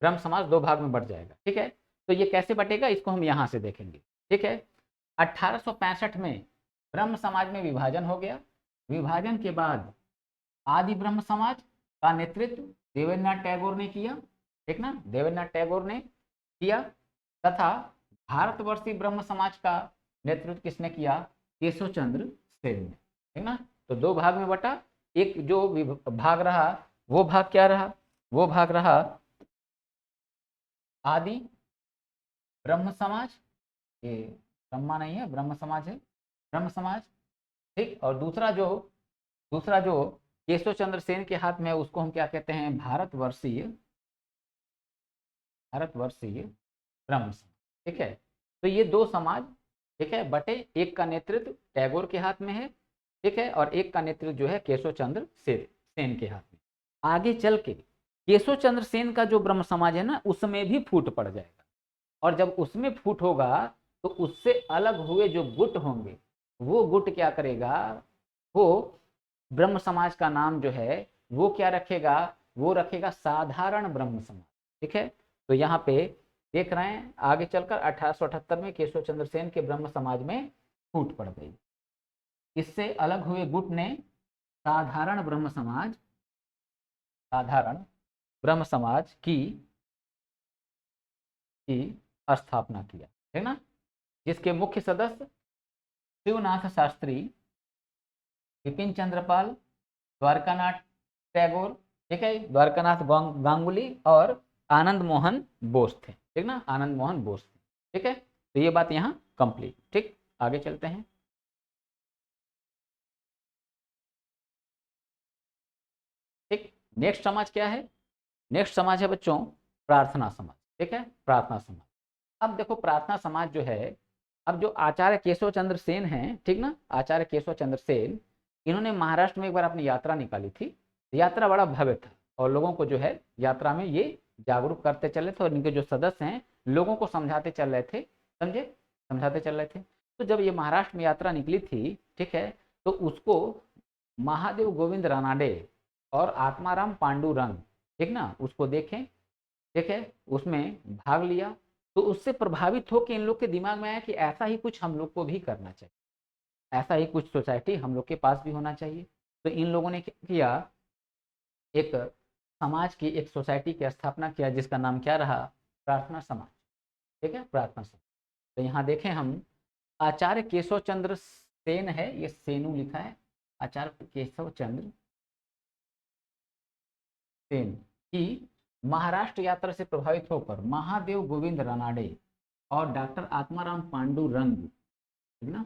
Speaker 1: ब्रह्म समाज दो भाग में बंट जाएगा। ठीक है, तो ये कैसे बटेगा इसको हम यहाँ से देखेंगे। ठीक है, 1865 में ब्रह्म समाज में विभाजन हो गया। विभाजन के बाद आदि ब्रह्म समाज का नेतृत्व देवेंद्रनाथ टैगोर ने किया। ठीक ना, देवेंद्रनाथ टैगोर ने किया। तथा भारतवर्षीय ब्रह्म समाज का नेतृत्व किसने किया? केशव चंद्र सेन ने। ठीक ना, तो दो भाग में बटा। एक जो भाग रहा, वो भाग क्या रहा? वो भाग रहा आदि ब्रह्म समाज, ये ब्रह्मा नहीं है, ब्रह्म समाज है, ब्रह्म समाज। ठीक, और दूसरा जो केशव चंद्र सेन के हाथ में है, उसको हम क्या कहते हैं? भारतवर्षीय ब्रह्म समाज। ठीक है, तो ये दो समाज, ठीक है, बटे। एक का नेतृत्व टैगोर के हाथ में है। ठीक है, और एक का नेतृत्व जो है केशव चंद्र सेन के हाथ में। आगे चल के केशव चंद्र सेन का जो ब्रह्म समाज है ना, उसमें भी फूट पड़ जाएगा। और जब उसमें फूट होगा तो उससे अलग हुए जो गुट होंगे, वो गुट क्या करेगा? वो ब्रह्म समाज का नाम जो है वो क्या रखेगा? वो रखेगा साधारण ब्रह्म समाज। ठीक है, तो यहाँ पे देख रहे हैं आगे चलकर 1878 में केशव चंद्र सेन के ब्रह्म समाज में फूट पड़ गई। इससे अलग हुए गुट ने साधारण ब्रह्म समाज साधारण ब्रह्म समाज की स्थापना किया। है ना, जिसके मुख्य सदस्य शिवनाथ शास्त्री, विपिन चंद्रपाल, द्वारकानाथ टैगोर, ठीक है, द्वारकानाथ गांगुली और आनंद मोहन बोस थे। ठीक ना, आनंद मोहन बोस थे। ठीक है, तो ये बात यहाँ कंप्लीट। ठीक, आगे चलते हैं। ठीक, नेक्स्ट समाज क्या है? नेक्स्ट समाज है बच्चों प्रार्थना समाज। ठीक है, प्रार्थना समाज। अब देखो प्रार्थना समाज जो है, अब जो आचार्य केशव चंद्र सेन हैं, ठीक ना, आचार्य केशव चंद्र सेन, इन्होंने महाराष्ट्र में एक बार अपनी यात्रा निकाली थी। यात्रा बड़ा भव्य था और लोगों को जो है यात्रा में ये जागरूक करते चले थे और इनके जो सदस्य हैं लोगों को समझाते चल रहे थे। समझे, समझाते चल रहे थे। तो जब ये महाराष्ट्र में यात्रा निकली थी, ठीक है, तो उसको महादेव गोविंद रानाडे और आत्माराम पांडुरंग, ठीक ना, उसको देखें, ठीक है, उसमें भाग लिया। तो उससे प्रभावित होकर इन लोग के दिमाग में आया कि ऐसा ही कुछ हम लोग को भी करना चाहिए, ऐसा ही कुछ सोसाइटी हम लोग के पास भी होना चाहिए। तो इन लोगों ने क्या किया? एक समाज की एक सोसाइटी की स्थापना किया जिसका नाम क्या रहा, प्रार्थना समाज। ठीक है, प्रार्थना समाज। तो यहाँ देखें हम, आचार्य केशव चंद्र सेन है, ये सेनु लिखा है, आचार्य केशव चंद्र सेन की महाराष्ट्र यात्रा से प्रभावित होकर महादेव गोविंद रानाडे और डॉक्टर आत्माराम पांडुरंग, ठीक ना,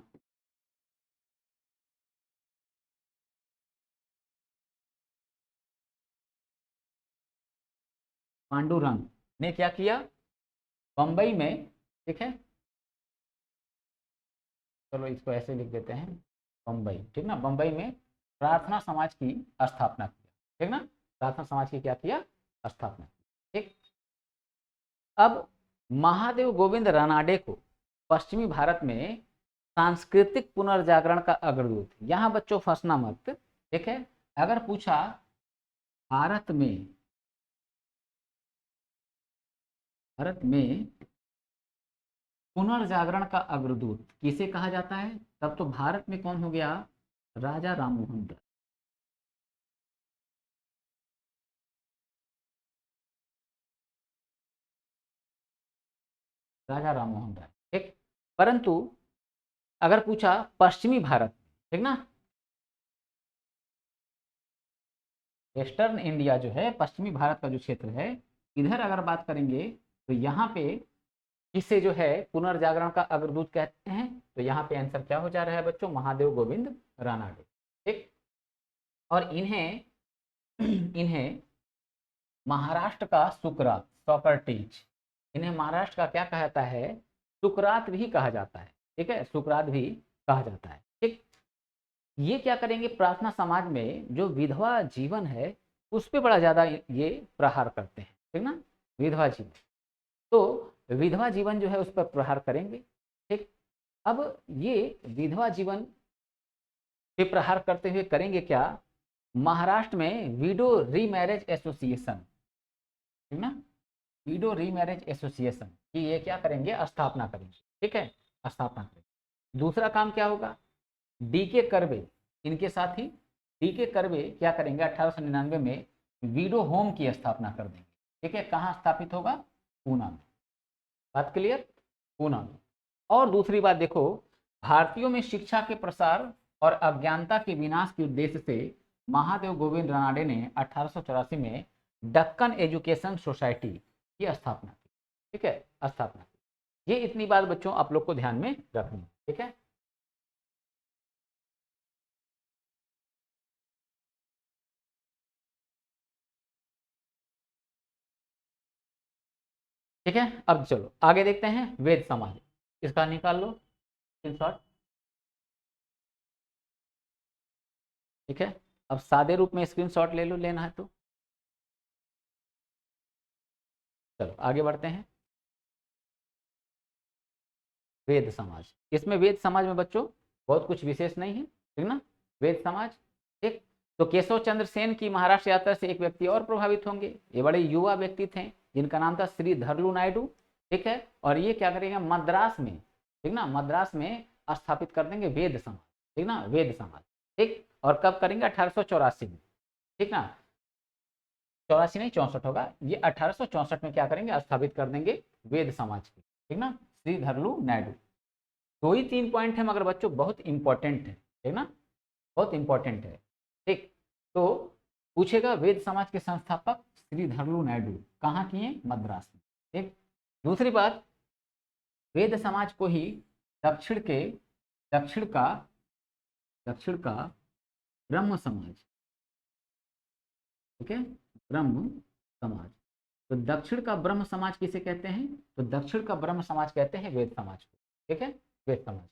Speaker 1: पांडुरंग ने क्या किया, बंबई में, ठीक है, चलो इसको ऐसे लिख देते हैं, बंबई, ठीक ना, बंबई में प्रार्थना समाज की स्थापना किया। ठीक ना, प्रार्थना समाज की क्या किया, स्थापना की। ठीक, अब महादेव गोविंद रानाडे को पश्चिमी भारत में सांस्कृतिक पुनर्जागरण का अग्रदूत, यहां बच्चों फंसना मत। ठीक है, अगर पूछा भारत में, भारत में पुनर्जागरण का अग्रदूत किसे कहा जाता है, तब तो भारत में कौन हो गया, राजा राममोहन राय। राजा राममोहन राय। ठीक, परंतु अगर पूछा पश्चिमी भारत, ठीक ना, वेस्टर्न इंडिया जो है, पश्चिमी भारत का जो क्षेत्र है, इधर अगर बात करेंगे तो यहाँ पे किसे जो है पुनर्जागरण का अग्रदूत कहते हैं, तो यहाँ पे आंसर क्या हो जा रहा है बच्चों, महादेव गोविंद रानाडे। ठीक, और इन्हें इन्हें महाराष्ट्र का सुकरात, सॉक्रेटिस, इन्हें महाराष्ट्र का क्या कहा जाता है, सुकरात भी कहा जाता है। ठीक है, सुकरात भी कहा जाता है। ठीक, ये क्या करेंगे, प्रार्थना समाज में जो विधवा जीवन है उस पर बड़ा ज्यादा ये प्रहार करते हैं। ठीक ना, विधवा जीवन, तो विधवा जीवन जो है उस पर प्रहार करेंगे। ठीक, अब ये विधवा जीवन पे प्रहार करते हुए करेंगे क्या, महाराष्ट्र में विडो रीमैरिज एसोसिएशन, ठीक ना, विडो रीमैरिज एसोसिएशन की ये क्या करेंगे, स्थापना करेंगे। ठीक है, स्थापना करेंगे। दूसरा काम क्या होगा, डीके कर्वे, इनके साथ ही डीके कर्वे क्या करेंगे, 1899 में विडो होम की स्थापना कर देंगे। ठीक है, कहाँ स्थापित होगा, पूना में। बात क्लियर, पूना में। और दूसरी बात देखो, भारतीयों में शिक्षा के प्रसार और अज्ञानता के विनाश के उद्देश्य से महादेव गोविंद रानाडे ने 1884 में दक्कन एजुकेशन सोसाइटी की स्थापना की। ठीक है, स्थापना की। ये इतनी बात बच्चों आप लोग को ध्यान में रखनी। ठीक है, ठीक है, अब चलो आगे देखते हैं, वेद समाज, इसका निकाल लो स्क्रीनशॉट। ठीक है, अब सादे रूप में स्क्रीनशॉट ले लो, लेना है तो। चलो आगे बढ़ते हैं, वेद समाज। इसमें वेद समाज में बच्चों बहुत कुछ विशेष नहीं है। ठीक ना, वेद समाज। ठीक, तो केशव चंद्र सेन की महाराष्ट्र यात्रा से एक व्यक्ति और प्रभावित होंगे, ये बड़े युवा व्यक्ति थे जिनका नाम था श्री धरलू नायडू। ठीक है, और ये क्या करेंगे, मद्रास में, ठीक ना, मद्रास में स्थापित कर देंगे वेद समाज। ठीक ना, वेद समाज। ठीक, और कब करेंगे, 1884 में। ठीक ना, 84 नहीं 64 होगा, ये 1864 में क्या करेंगे, स्थापित कर देंगे वेद समाज की। ठीक ना, श्री धरलू नायडू। दो ही 3 पॉइंट है मगर बच्चों बहुत इंपॉर्टेंट है। ठीक ना, बहुत इंपॉर्टेंट है। ठीक, तो पूछेगा वेद समाज के संस्थापक श्री धरलू नायडू कहाँ किए, मद्रास में। ठीक, दूसरी बात, वेद समाज को ही दक्षिण के दक्षिण का दक्षिण का ब्रह्म समाज, ठीक है, ब्रह्म समाज। तो दक्षिण का ब्रह्म समाज किसे कहते हैं, तो दक्षिण का ब्रह्म समाज कहते हैं वेद समाज को। ठीक है, वेद समाज,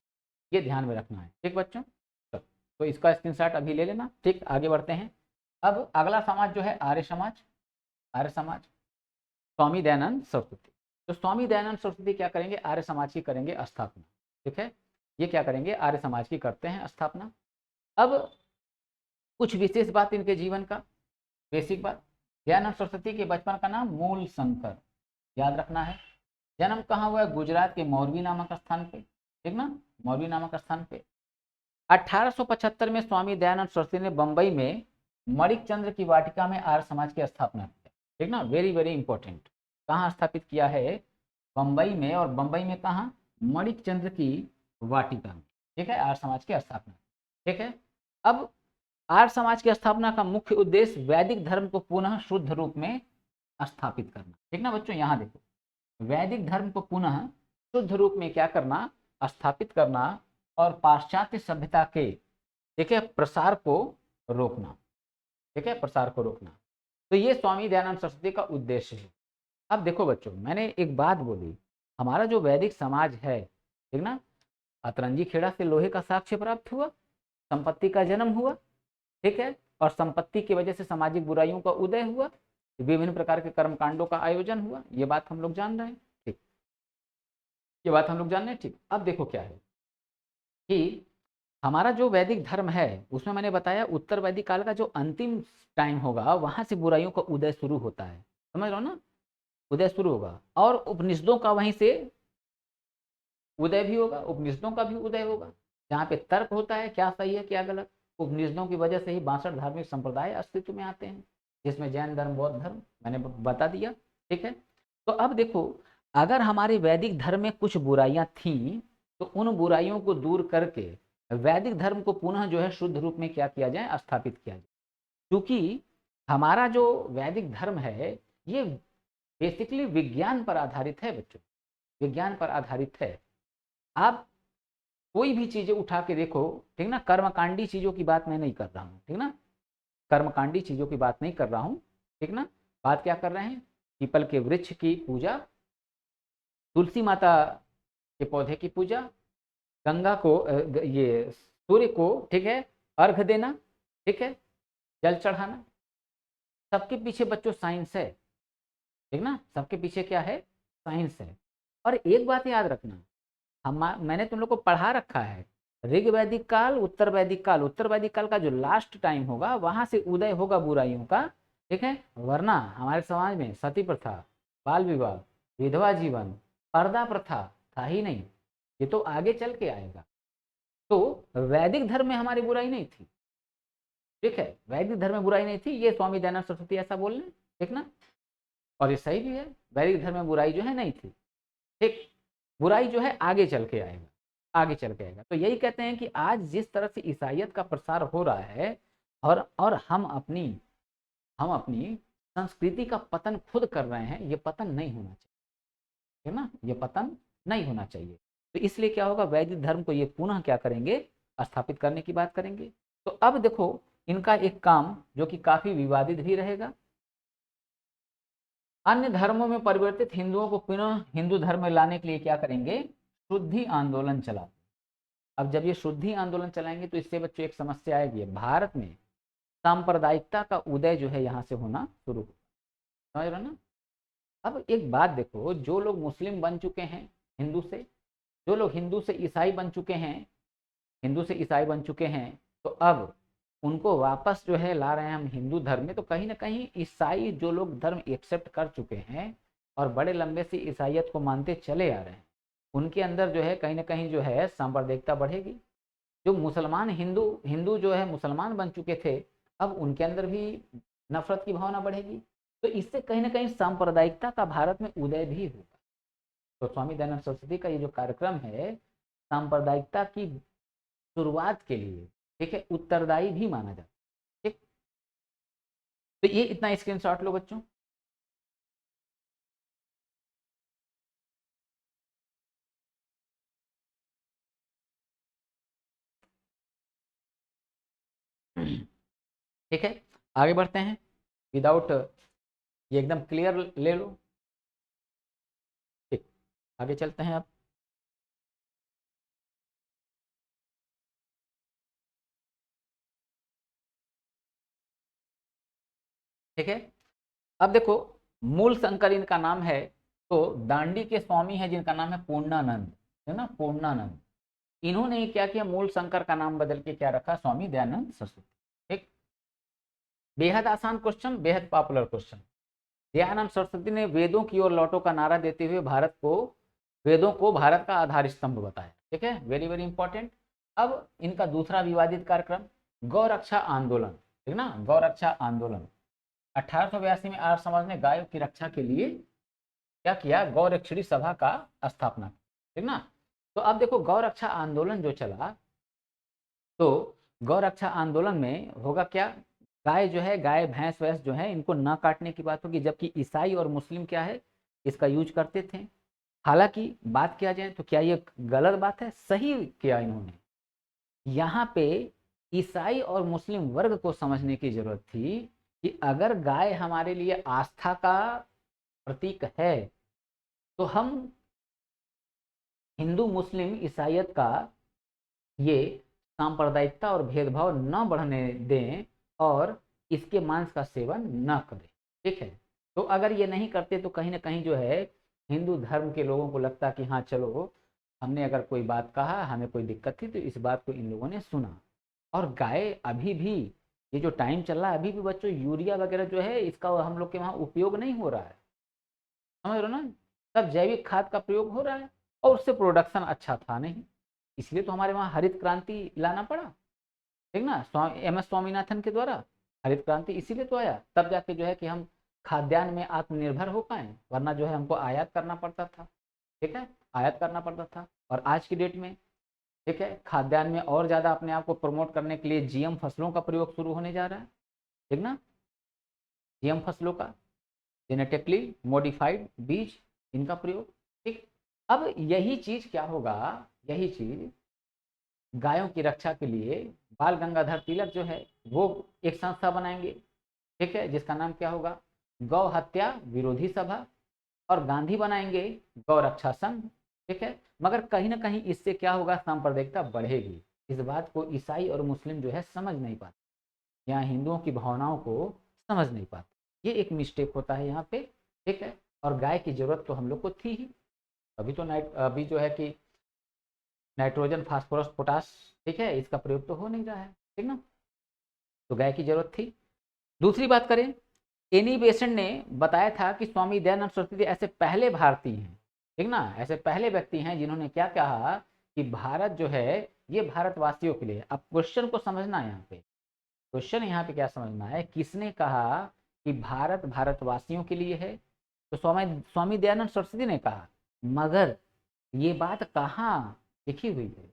Speaker 1: ये ध्यान में रखना है। ठीक बच्चों, तो इसका स्क्रीनशॉट अभी ले लेना। ठीक, आगे बढ़ते हैं। अब अगला समाज जो है आर्य समाज। आर्य समाज, स्वामी दयानंद सरस्वती। तो स्वामी दयानंद सरस्वती क्या करेंगे, आर्य समाज की करेंगे स्थापना। ठीक है, ये क्या करेंगे, आर्य समाज की करते हैं स्थापना। अब कुछ विशेष बात इनके जीवन का, बेसिक बात, दयानंद सरस्वती के बचपन का नाम मूल शंकर, याद रखना है। जन्म कहाँ हुआ है, गुजरात के मोरबी नामक स्थान पे। ठीक ना, मोरबी नामक स्थान पे। 1875 में स्वामी दयानंद सरस्वती ने बंबई में मणिक चंद्र की वाटिका में आर्य समाज की स्थापना की। ठीक ना, वेरी वेरी इंपॉर्टेंट। कहाँ स्थापित किया है? बम्बई में, और बम्बई में कहाँ? मणिक चंद्र की वाटिका में। ठीक है, आर्य समाज की स्थापना। ठीक है, अब आर्य समाज की स्थापना का मुख्य उद्देश्य वैदिक धर्म को पुनः शुद्ध रूप में स्थापित करना। ठीक ना बच्चों, यहाँ देखो, वैदिक धर्म को पुनः शुद्ध रूप में क्या करना? स्थापित करना, और पाश्चात्य सभ्यता के, ठीक है, प्रसार को रोकना। ठीक है, प्रसार को रोकना। तो ये स्वामी दयानंद सरस्वती का उद्देश्य है। अब देखो बच्चों, मैंने एक बात बोली, हमारा जो वैदिक समाज है, ठीक ना, अतरंगी खेड़ा से लोहे का साक्ष्य प्राप्त हुआ, संपत्ति का जन्म हुआ, ठीक है, और संपत्ति की वजह से सामाजिक बुराइयों का उदय हुआ, विभिन्न प्रकार के कर्मकांडों का आयोजन हुआ, ये बात हम लोग जान रहे हैं। ठीक, ये बात हम लोग जान रहे हैं। ठीक, अब देखो क्या है कि हमारा जो वैदिक धर्म है उसमें मैंने बताया उत्तर वैदिक काल का जो अंतिम टाइम होगा वहां से बुराइयों का उदय शुरू होता है, समझ लो ना, उदय शुरू होगा, और उपनिषदों का वहीं से उदय भी होगा, उपनिषदों का भी उदय होगा, जहाँ पे तर्क होता है क्या सही है क्या गलत। उपनिषदों की वजह से ही 62 धार्मिक संप्रदाय अस्तित्व में आते हैं, जिसमें जैन धर्म, बौद्ध धर्म मैंने बता दिया। ठीक है, तो अब देखो, अगर हमारे वैदिक धर्म में कुछ बुराइयां थी तो उन बुराइयों को दूर करके वैदिक धर्म को पुनः जो है शुद्ध रूप में क्या किया जाए? स्थापित किया जाए। क्योंकि हमारा जो वैदिक धर्म है ये बेसिकली विज्ञान पर आधारित है बच्चों, विज्ञान पर आधारित है। आप कोई भी चीजें उठा के देखो, ठीक ना, कर्मकांडी चीजों की बात मैं नहीं कर रहा हूँ, ठीक ना, कर्मकांडी चीजों की बात नहीं कर रहा हूँ, ठीक ना। बात क्या कर रहे हैं? पीपल के वृक्ष की पूजा, तुलसी माता के पौधे की पूजा, गंगा को ये सूर्य को, ठीक है, अर्घ देना, ठीक है, जल चढ़ाना, सबके पीछे बच्चों साइंस है, ठीक ना, सबके पीछे क्या है? साइंस है। और एक बात याद रखना, हम मैंने तुम लोग को पढ़ा रखा है, ऋग वैदिक काल, उत्तर वैदिक काल, उत्तर वैदिक काल का जो लास्ट टाइम होगा वहां से उदय होगा बुराइयों का। ठीक है, वरना हमारे समाज में सती प्रथा, बाल विवाह, विधवा जीवन, पर्दा प्रथा था ही नहीं, ये तो आगे चल के आएगा। तो वैदिक धर्म में हमारी बुराई नहीं थी, ठीक है, वैदिक धर्म में बुराई नहीं थी, ये स्वामी दयानंद सरस्वती ऐसा बोल रहे हैं, ठीक ना, और ये सही भी है, वैदिक धर्म में बुराई जो है नहीं थी। ठीक, बुराई जो है आगे चल के आएगा, आगे चल के आएगा। तो यही कहते हैं कि आज जिस तरह से ईसाइयत का प्रसार हो रहा है, और हम अपनी संस्कृति का पतन खुद कर रहे हैं, ये पतन नहीं होना चाहिए, है ना, ये पतन नहीं होना चाहिए। तो इसलिए क्या होगा, वैदिक धर्म को ये पुनः क्या करेंगे? स्थापित करने की बात करेंगे। तो अब देखो, इनका एक काम जो कि काफी विवादित भी रहेगा, अन्य धर्मों में परिवर्तित हिंदुओं को पुनः हिंदू धर्म में लाने के लिए क्या करेंगे? शुद्धि आंदोलन चला। अब जब ये शुद्धि आंदोलन चलाएंगे तो इससे बच्चों एक समस्या आएगी, भारत में सांप्रदायिकता का उदय जो है यहाँ से होना शुरू हो, समझ रहे हो ना। अब एक बात देखो, जो लोग मुस्लिम बन चुके हैं हिंदू से, जो लोग हिंदू से ईसाई बन चुके हैं, हिंदू से ईसाई बन चुके हैं, तो अब उनको वापस जो है ला रहे हैं हम हिंदू धर्म में। तो कहीं ना कहीं ईसाई जो लोग धर्म एक्सेप्ट कर चुके हैं और बड़े लंबे से ईसाइयत को मानते चले आ रहे हैं, उनके अंदर जो है कहीं ना कहीं जो है सांप्रदायिकता बढ़ेगी। जो मुसलमान हिंदू हिंदू जो है मुसलमान बन चुके थे, अब उनके अंदर भी नफरत की भावना बढ़ेगी। तो इससे कहीं ना कहीं सांप्रदायिकता का भारत में उदय भी होगा। तो स्वामी दयानंद सरस्वती का ये जो कार्यक्रम है, सांप्रदायिकता की शुरुआत के लिए, ठीक है, उत्तरदायी भी माना जाता है। ठीक, तो ये इतना स्क्रीनशॉट लो बच्चों। ठीक है, आगे बढ़ते हैं विदाउट, ये एकदम क्लियर ले लो। ठीक, आगे चलते हैं अब। ठीक है, अब देखो, मूल शंकर इनका नाम है, तो दांडी के स्वामी है जिनका नाम है पूर्णानंद, है ना, पूर्णानंद। इन्होंने क्या किया, मूल शंकर का नाम बदल के क्या रखा? स्वामी दयानंद सरस्वती। ठीक, बेहद आसान क्वेश्चन, बेहद पॉपुलर क्वेश्चन। दयानंद सरस्वती ने वेदों की ओर लौटो का नारा देते हुए वेदों को भारत का आधार स्तंभ बताया। ठीक है, वेरी वेरी इंपॉर्टेंट। अब इनका दूसरा विवादित कार्यक्रम गौ रक्षा आंदोलन, ठीक ना, गौ रक्षा आंदोलन 1882 में आर्य समाज ने गायों की रक्षा के लिए क्या किया, गौ रक्षणी सभा का स्थापना, ठीक ना। तो अब देखो गौ रक्षा आंदोलन जो चला, तो गौ रक्षा आंदोलन में होगा क्या, गाय जो है, गाय भैंस वैंस जो है इनको न काटने की बात होगी, जबकि ईसाई और मुस्लिम क्या है, इसका यूज करते थे। हालांकि बात किया जाए तो क्या ये गलत बात है, सही किया इन्होंने। यहाँ पे ईसाई और मुस्लिम वर्ग को समझने की जरूरत थी कि अगर गाय हमारे लिए आस्था का प्रतीक है, तो हम हिंदू मुस्लिम ईसाइयत का ये सांप्रदायिकता और भेदभाव न बढ़ने दें और इसके मांस का सेवन न करें, ठीक है। तो अगर ये नहीं करते तो कहीं ना कहीं जो है हिंदू धर्म के लोगों को लगता कि हाँ चलो, हमने अगर कोई बात कहा, हमें कोई दिक्कत थी तो इस बात को इन लोगों ने सुना। और गाय अभी भी, ये जो टाइम चल रहा है अभी भी बच्चों, यूरिया वगैरह जो है इसका हम लोग के वहाँ उपयोग नहीं हो रहा है, समझ रहे हो ना। सब जैविक खाद का प्रयोग हो रहा है और उससे प्रोडक्शन अच्छा था नहीं, इसलिए तो हमारे वहाँ हरित क्रांति लाना पड़ा, ठीक ना, एम एस स्वामीनाथन के द्वारा हरित क्रांति इसीलिए तो आया, तब जाके जो है कि हम खाद्यान्न में आत्मनिर्भर हो पाए, वरना जो है हमको आयात करना पड़ता था, ठीक है, आयात करना पड़ता था। और आज की डेट में, ठीक है, खाद्यान्न में और ज़्यादा अपने आप को प्रमोट करने के लिए जीएम फसलों का प्रयोग शुरू होने जा रहा है, ठीक ना, जीएम फसलों का, जेनेटिकली मॉडिफाइड बीज, इनका प्रयोग, ठीक। अब यही चीज क्या होगा, यही चीज गायों की रक्षा के लिए बाल गंगाधर तिलक जो है वो एक संस्था बनाएंगे, ठीक है, जिसका नाम क्या होगा, गौ हत्या विरोधी सभा, और गांधी बनाएंगे गौ रक्षा संघ, ठीक है। मगर कहीं ना कहीं इससे क्या होगा, सांप्रदायिकता बढ़ेगी। इस बात को ईसाई और मुस्लिम जो है समझ नहीं पाते, यहाँ हिंदुओं की भावनाओं को समझ नहीं पाते, ये एक मिस्टेक होता है यहाँ पे, ठीक है। और गाय की जरूरत तो हम लोग को थी ही, अभी तो अभी जो है कि नाइट्रोजन फास्फोरस पोटास, ठीक है, इसका प्रयोग तो हो नहीं रहा है, ठीक ना, तो गाय की जरूरत थी। दूसरी बात करें, एनी बेसेंट ने बताया था कि स्वामी दयानंद सरस्वती ऐसे पहले भारतीय हैं, ठीक ना, ऐसे पहले व्यक्ति हैं जिन्होंने क्या कहा कि भारत जो है ये भारतवासियों के लिए। अब क्वेश्चन को समझना है, यहाँ पे क्वेश्चन, यहाँ पे क्या समझना है, किसने कहा कि भारत भारतवासियों के लिए है, तो स्वामी स्वामी दयानंद सरस्वती ने कहा। मगर ये बात कहाँ लिखी हुई है,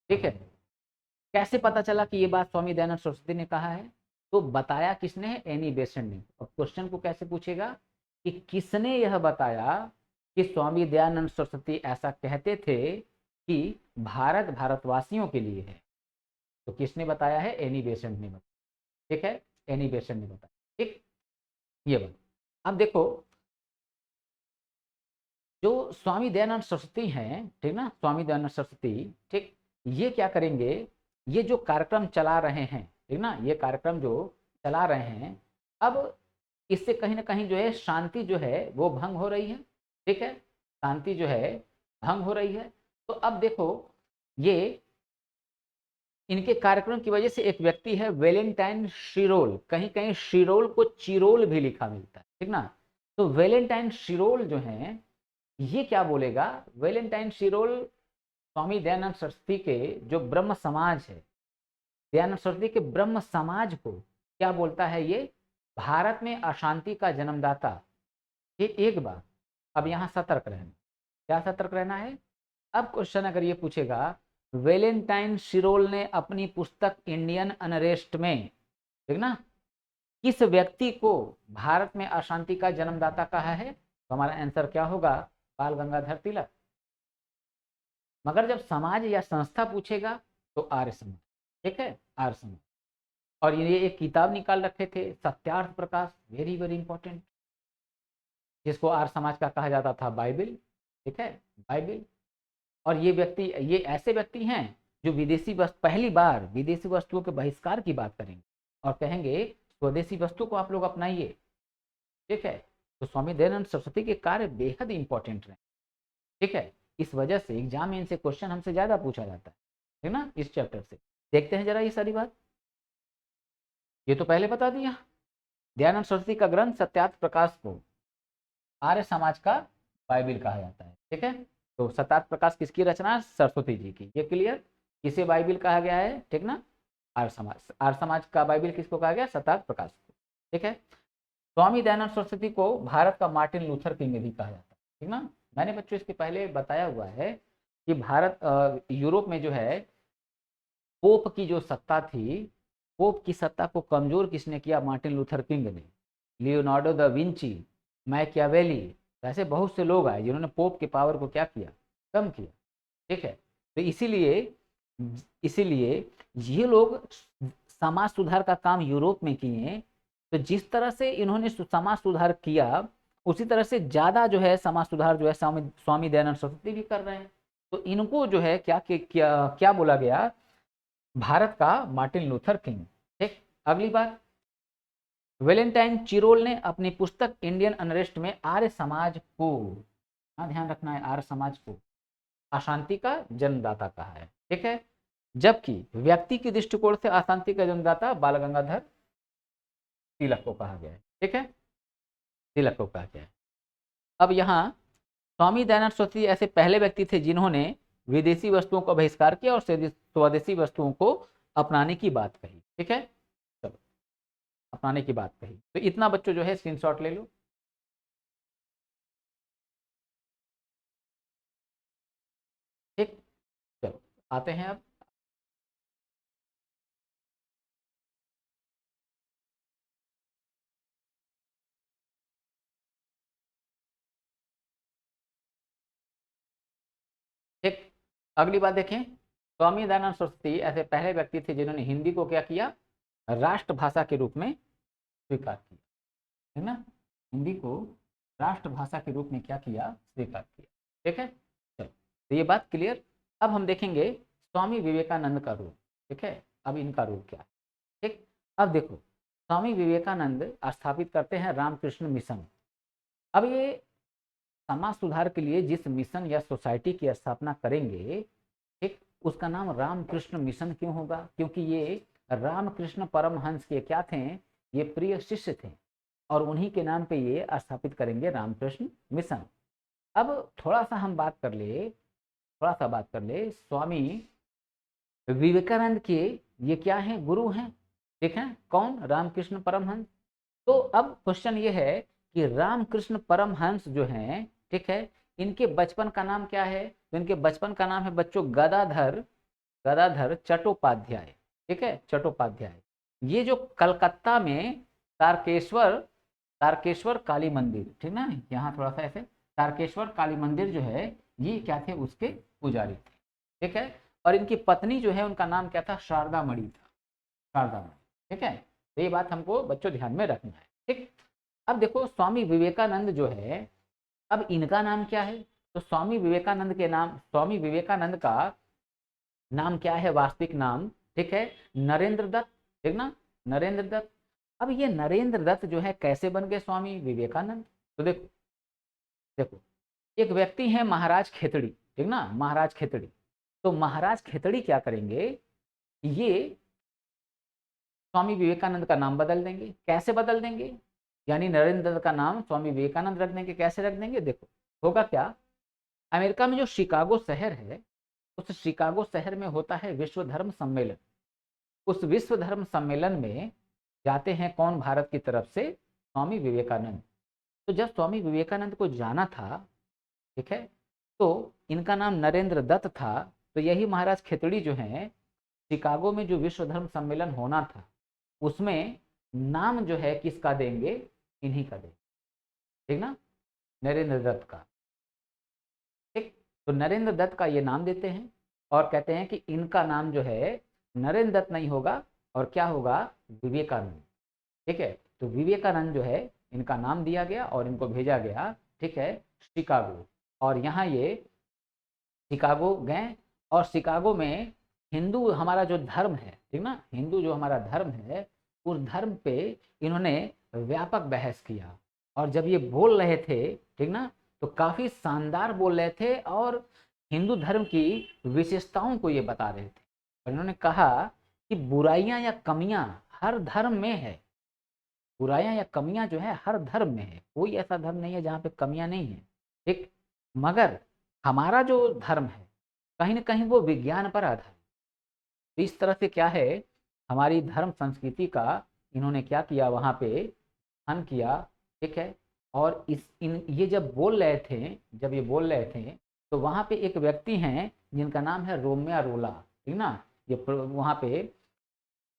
Speaker 1: ठीक है, कैसे पता चला कि ये बात स्वामी दयानंद सरस्वती ने कहा है, तो बताया किसने है, एनी बेसेंट ने। अब क्वेश्चन को कैसे पूछेगा कि किसने यह बताया कि स्वामी दयानंद सरस्वती ऐसा कहते थे कि भारत भारतवासियों के लिए है, तो किसने बताया है, एनी बेसेंट ने बताया, ठीक है, एनी बेसेंट ने बताया, ठीक, ये बात। अब देखो जो स्वामी दयानंद सरस्वती हैं, ठीक ना, स्वामी दयानंद सरस्वती, ठीक, ये क्या करेंगे, ये जो कार्यक्रम चला रहे हैं, ठीक ना, ये कार्यक्रम जो चला रहे हैं, अब इससे कहीं ना कहीं जो है शांति जो है वो भंग हो रही है, ठीक है, शांति जो है भंग हो रही है। तो अब देखो ये इनके कार्यक्रम की वजह से एक व्यक्ति है वेलेंटाइन शिरोल, कहीं कहीं शिरोल को चिरोल भी लिखा मिलता है, ठीक ना, तो वेलेंटाइन शिरोल जो है ये क्या बोलेगा, वेलेंटाइन शिरोल स्वामी दयानंद सरस्वती के जो ब्रह्म समाज है, दयानंद सरस्वती के ब्रह्म समाज को क्या बोलता है, ये भारत में अशांति का जन्मदाता। ये एक बात, अब यहाँ सतर्क रहना, क्या सतर्क रहना है। अब क्वेश्चन अगर ये पूछेगा, वेलेंटाइन शिरोल ने अपनी पुस्तक इंडियन अनरेस्ट में, ठीक ना, किस व्यक्ति को भारत में अशांति का जन्मदाता कहा है, तो हमारा आंसर क्या होगा, बाल गंगाधर तिलक। मगर जब समाज या संस्था पूछेगा तो आर्य समाज, ठीक है, आर्य समाज। और ये एक किताब निकाल रखे थे Satyarth Prakash, very very important, जिसको आर्य समाज का कहा जाता था बाइबिल, ठीक है, बाइबिल। और ये व्यक्ति, ये ऐसे व्यक्ति हैं जो विदेशी वस्तु, पहली बार विदेशी वस्तुओं के बहिष्कार की बात करेंगे और कहेंगे स्वदेशी वस्तु को आप लोग अपनाइए, ठीक है। तो स्वामी दयानंद सरस्वती के कार्य बेहद इंपॉर्टेंट रहे, ठीक है, इस वजह से एग्जाम में इनसे क्वेश्चन हमसे ज्यादा पूछा जाता है ना, इस चैप्टर से। देखते हैं जरा ये सारी बात, ये तो पहले बता दिया, दयानंद सरस्वती का ग्रंथ सत्यार्थ प्रकाश को आर्य समाज का बाइबिल कहा जाता है, ठीक है। तो सत्यार्थ प्रकाश किसकी रचना, सरस्वती जी की, ये क्लियर। किसे बाइबिल कहा गया है, ठीक ना, आर्य समाज, आर्य समाज का बाइबिल किसको कहा गया, सत्यार्थ प्रकाश को, ठीक है। स्वामी दयानंद सरस्वती को भारत का मार्टिन लूथर किंग भी कहा जाता है, ठीक ना। मैंने बच्चों इसके पहले बताया हुआ है कि भारत यूरोप में जो है पोप की जो सत्ता थी, पोप की सत्ता को कमजोर किसने किया? मार्टिन लूथर किंग ने, लियोनार्डो दा विंची, मैकियावेली, ऐसे बहुत से लोग आए जिन्होंने पोप के पावर को क्या किया? कम किया, ठीक है। तो इसीलिए इसीलिए ये लोग समाज सुधार का काम यूरोप में किए। तो जिस तरह से इन्होंने समाज सुधार किया, उसी तरह से ज्यादा जो है समाज सुधार जो है स्वामी दयानंद सरस्वती भी कर रहे हैं। तो इनको जो है क्या बोला गया? भारत का मार्टिन लूथर किंग। ठीक, अगली बात, वेलेंटाइन चिरोल ने अपनी पुस्तक इंडियन अनरेस्ट में आर्य समाज को, ध्यान रखना है, आर्य समाज को अशांति का जन्मदाता कहा है, ठीक है। जबकि व्यक्ति के दृष्टिकोण से अशांति का जन्मदाता बाल गंगाधर तिलक को कहा गया है, ठीक है, तिलक को कहा गया है। अब यहाँ स्वामी दयानंद सरस्वती ऐसे पहले व्यक्ति थे जिन्होंने विदेशी वस्तुओं का बहिष्कार किया और स्वदेशी वस्तुओं को अपनाने की बात कही, ठीक है, चलो अपनाने की बात कही। तो इतना बच्चों जो है स्क्रीनशॉट ले लो। ठीक, चलो आते हैं अब। ठीक, अगली बात देखें, स्वामी दयानंद सरस्वती ऐसे पहले व्यक्ति थे जिन्होंने हिंदी को क्या किया? राष्ट्रभाषा के रूप में स्वीकार किया, है ना। हिंदी को राष्ट्रभाषा के रूप में क्या किया? स्वीकार किया, ठीक है। चलो, तो ये बात क्लियर। अब हम देखेंगे स्वामी विवेकानंद का रूल, ठीक है। अब इनका रूल क्या है? ठीक, अब देखो, स्वामी विवेकानंद स्थापित करते हैं रामकृष्ण मिशन। अब ये समाज सुधार के लिए जिस मिशन या सोसाइटी की स्थापना करेंगे, ठीक, उसका नाम रामकृष्ण मिशन क्यों होगा? क्योंकि ये रामकृष्ण परमहंस के क्या थे? ये प्रिय शिष्य थे, और उन्हीं के नाम पे ये स्थापित करेंगे रामकृष्ण मिशन। अब थोड़ा सा हम बात कर ले, स्वामी विवेकानंद के ये क्या है? गुरु हैं, ठीक है। कौन? रामकृष्ण परमहंस। तो अब क्वेश्चन ये है कि रामकृष्ण परमहंस जो हैं, ठीक है, इनके बचपन का नाम क्या है? तो इनके बचपन का नाम है बच्चों गदाधर चट्टोपाध्याय, ठीक है, चट्टोपाध्याय। ये जो कलकत्ता में तारकेश्वर काली मंदिर, ठीक ना, यहाँ थोड़ा सा ऐसे, तारकेश्वर काली मंदिर जो है, ये क्या थे? उसके पुजारी थे, ठीक है। और इनकी पत्नी जो है उनका नाम क्या था? शारदा मणि था, शारदा मणि, ठीक है। तो ये बात हमको बच्चों ध्यान में रखना है, ठीक। अब देखो स्वामी विवेकानंद जो है, अब इनका नाम क्या है? तो स्वामी विवेकानंद का नाम क्या है? वास्तविक नाम, ठीक है, नरेंद्र दत्त, ठीक ना, नरेंद्र दत्त। अब ये नरेंद्र दत्त जो है कैसे बन गए स्वामी विवेकानंद? तो देखो देखो, एक व्यक्ति है महाराज खेतड़ी, ठीक ना, महाराज खेतड़ी। तो महाराज खेतड़ी क्या करेंगे? ये स्वामी विवेकानंद का नाम बदल देंगे। कैसे बदल देंगे? यानी नरेंद्र दत्त का नाम स्वामी विवेकानंद रख देंगे। कैसे रख देंगे? देखो होगा क्या, अमेरिका में जो शिकागो शहर है, उस शिकागो शहर में होता है विश्व धर्म सम्मेलन। उस विश्व धर्म सम्मेलन में जाते हैं कौन? भारत की तरफ से स्वामी विवेकानंद। तो जब स्वामी विवेकानंद को जाना था, ठीक है, तो इनका नाम नरेंद्र दत्त था। तो यही महाराज खेतड़ी जो हैं, शिकागो में जो विश्व धर्म सम्मेलन होना था, उसमें नाम जो है किसका देंगे? इन्हीं का देंगे, ठीक ना, नरेंद्र दत्त का, ठीक। तो नरेंद्र दत्त का ये नाम देते हैं और कहते हैं कि इनका नाम जो है नरेंद्र दत्त नहीं होगा, और क्या होगा? विवेकानंद, ठीक है। तो विवेकानंद जो है इनका नाम दिया गया और इनको भेजा गया, ठीक है, शिकागो। और यहाँ ये शिकागो गए, और शिकागो में हिंदू हमारा जो धर्म है, ठीक ना, हिंदू जो हमारा धर्म है, उस धर्म पे इन्होंने व्यापक बहस किया। और जब ये बोल रहे थे, ठीक ना, तो काफी शानदार बोल रहे थे और हिंदू धर्म की विशेषताओं को ये बता रहे थे। और इन्होंने कहा कि बुराइयां या कमियां हर धर्म में है, बुराइयां या कमियां जो है हर धर्म में है, कोई ऐसा धर्म नहीं है जहाँ पे कमियां नहीं है, ठीक। मगर हमारा जो धर्म है कहीं ना कहीं वो विज्ञान पर आधारित। तो इस तरह से क्या है, हमारी धर्म संस्कृति का इन्होंने क्या किया? वहाँ पे उत्थान किया, ठीक है। और इस इन ये जब बोल रहे थे, जब ये बोल रहे थे, तो वहाँ पे एक व्यक्ति हैं जिनका नाम है रोमियो रोला, ठीक ना। ये वहाँ पे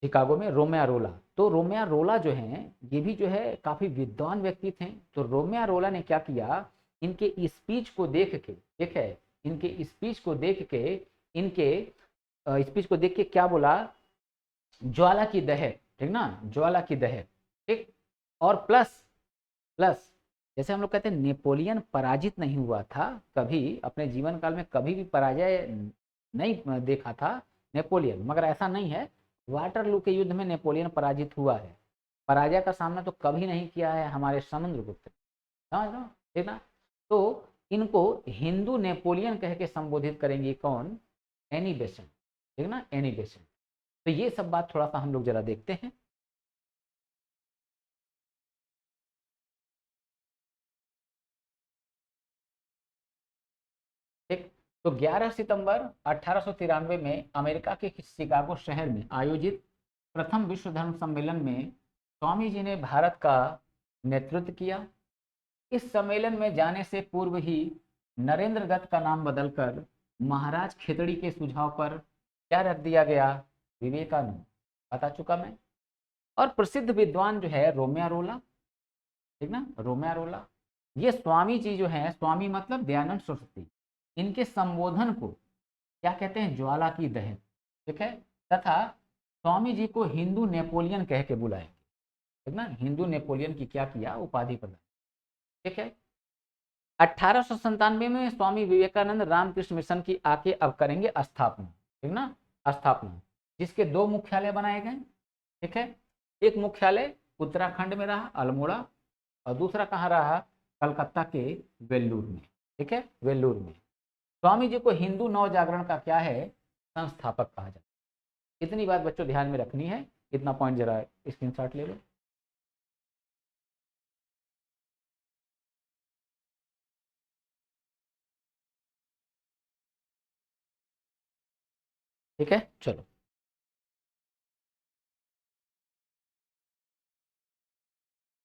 Speaker 1: शिकागो में रोमियो रोला, तो रोमियो रोला जो हैं ये भी जो है काफ़ी विद्वान व्यक्ति थे। तो रोमियो रोला ने क्या किया, इनके स्पीच को देख के, ठीक है, इनके स्पीच को देख के, इनके स्पीच को देख के क्या बोला, ज्वाला की दहर, ठीक ना, ज्वाला की दहर, ठीक। और प्लस प्लस जैसे हम लोग कहते हैं नेपोलियन पराजित नहीं हुआ था कभी अपने जीवन काल में, कभी भी पराजय नहीं देखा था नेपोलियन, मगर ऐसा नहीं है, वाटरलू के युद्ध में नेपोलियन पराजित हुआ है। पराजय का सामना तो कभी नहीं किया है हमारे समुद्रगुप्त, समझ लो, ठीक ना। तो इनको हिंदू नेपोलियन कह के संबोधित करेंगे कौन, एनी बेसेंट, ठीक ना, एनी बेसेंट। तो ये सब बात थोड़ा सा हम लोग जरा देखते हैं। ठीक। तो 11 सितंबर 1893 में अमेरिका के शिकागो शहर में आयोजित प्रथम विश्व धर्म सम्मेलन में स्वामी जी ने भारत का नेतृत्व किया। इस सम्मेलन में जाने से पूर्व ही नरेंद्र दत्त का नाम बदलकर महाराज खेतड़ी के सुझाव पर क्या रख दिया गया, विवेकानंद, बता चुका मैं। और प्रसिद्ध विद्वान जो है रोमियो रोला, ठीक ना, रोमियो रोला, ये स्वामी जी जो है, स्वामी मतलब दयानंद सरस्वती, इनके संबोधन को क्या कहते हैं, ज्वाला की दहन, ठीक है। तथा स्वामी जी को हिंदू नेपोलियन कह के बुलाएंगे, ठीक ना, हिंदू नेपोलियन की क्या किया, उपाधि प्रदान, ठीक है। 1897 में स्वामी विवेकानंद रामकृष्ण मिशन की आके अब करेंगे स्थापना, ठीक ना, स्थापना, जिसके दो मुख्यालय बनाए गए, ठीक है। एक मुख्यालय उत्तराखंड में रहा अल्मोड़ा, और दूसरा कहाँ रहा, कलकत्ता के वेल्लूर में, ठीक है, वेल्लूर में। स्वामी जी को हिंदू नव जागरण का क्या है, संस्थापक कहा जाता है। इतनी बात बच्चों ध्यान में रखनी है, इतना पॉइंट जरा स्क्रीनशॉट ले लो। ठीक है, चलो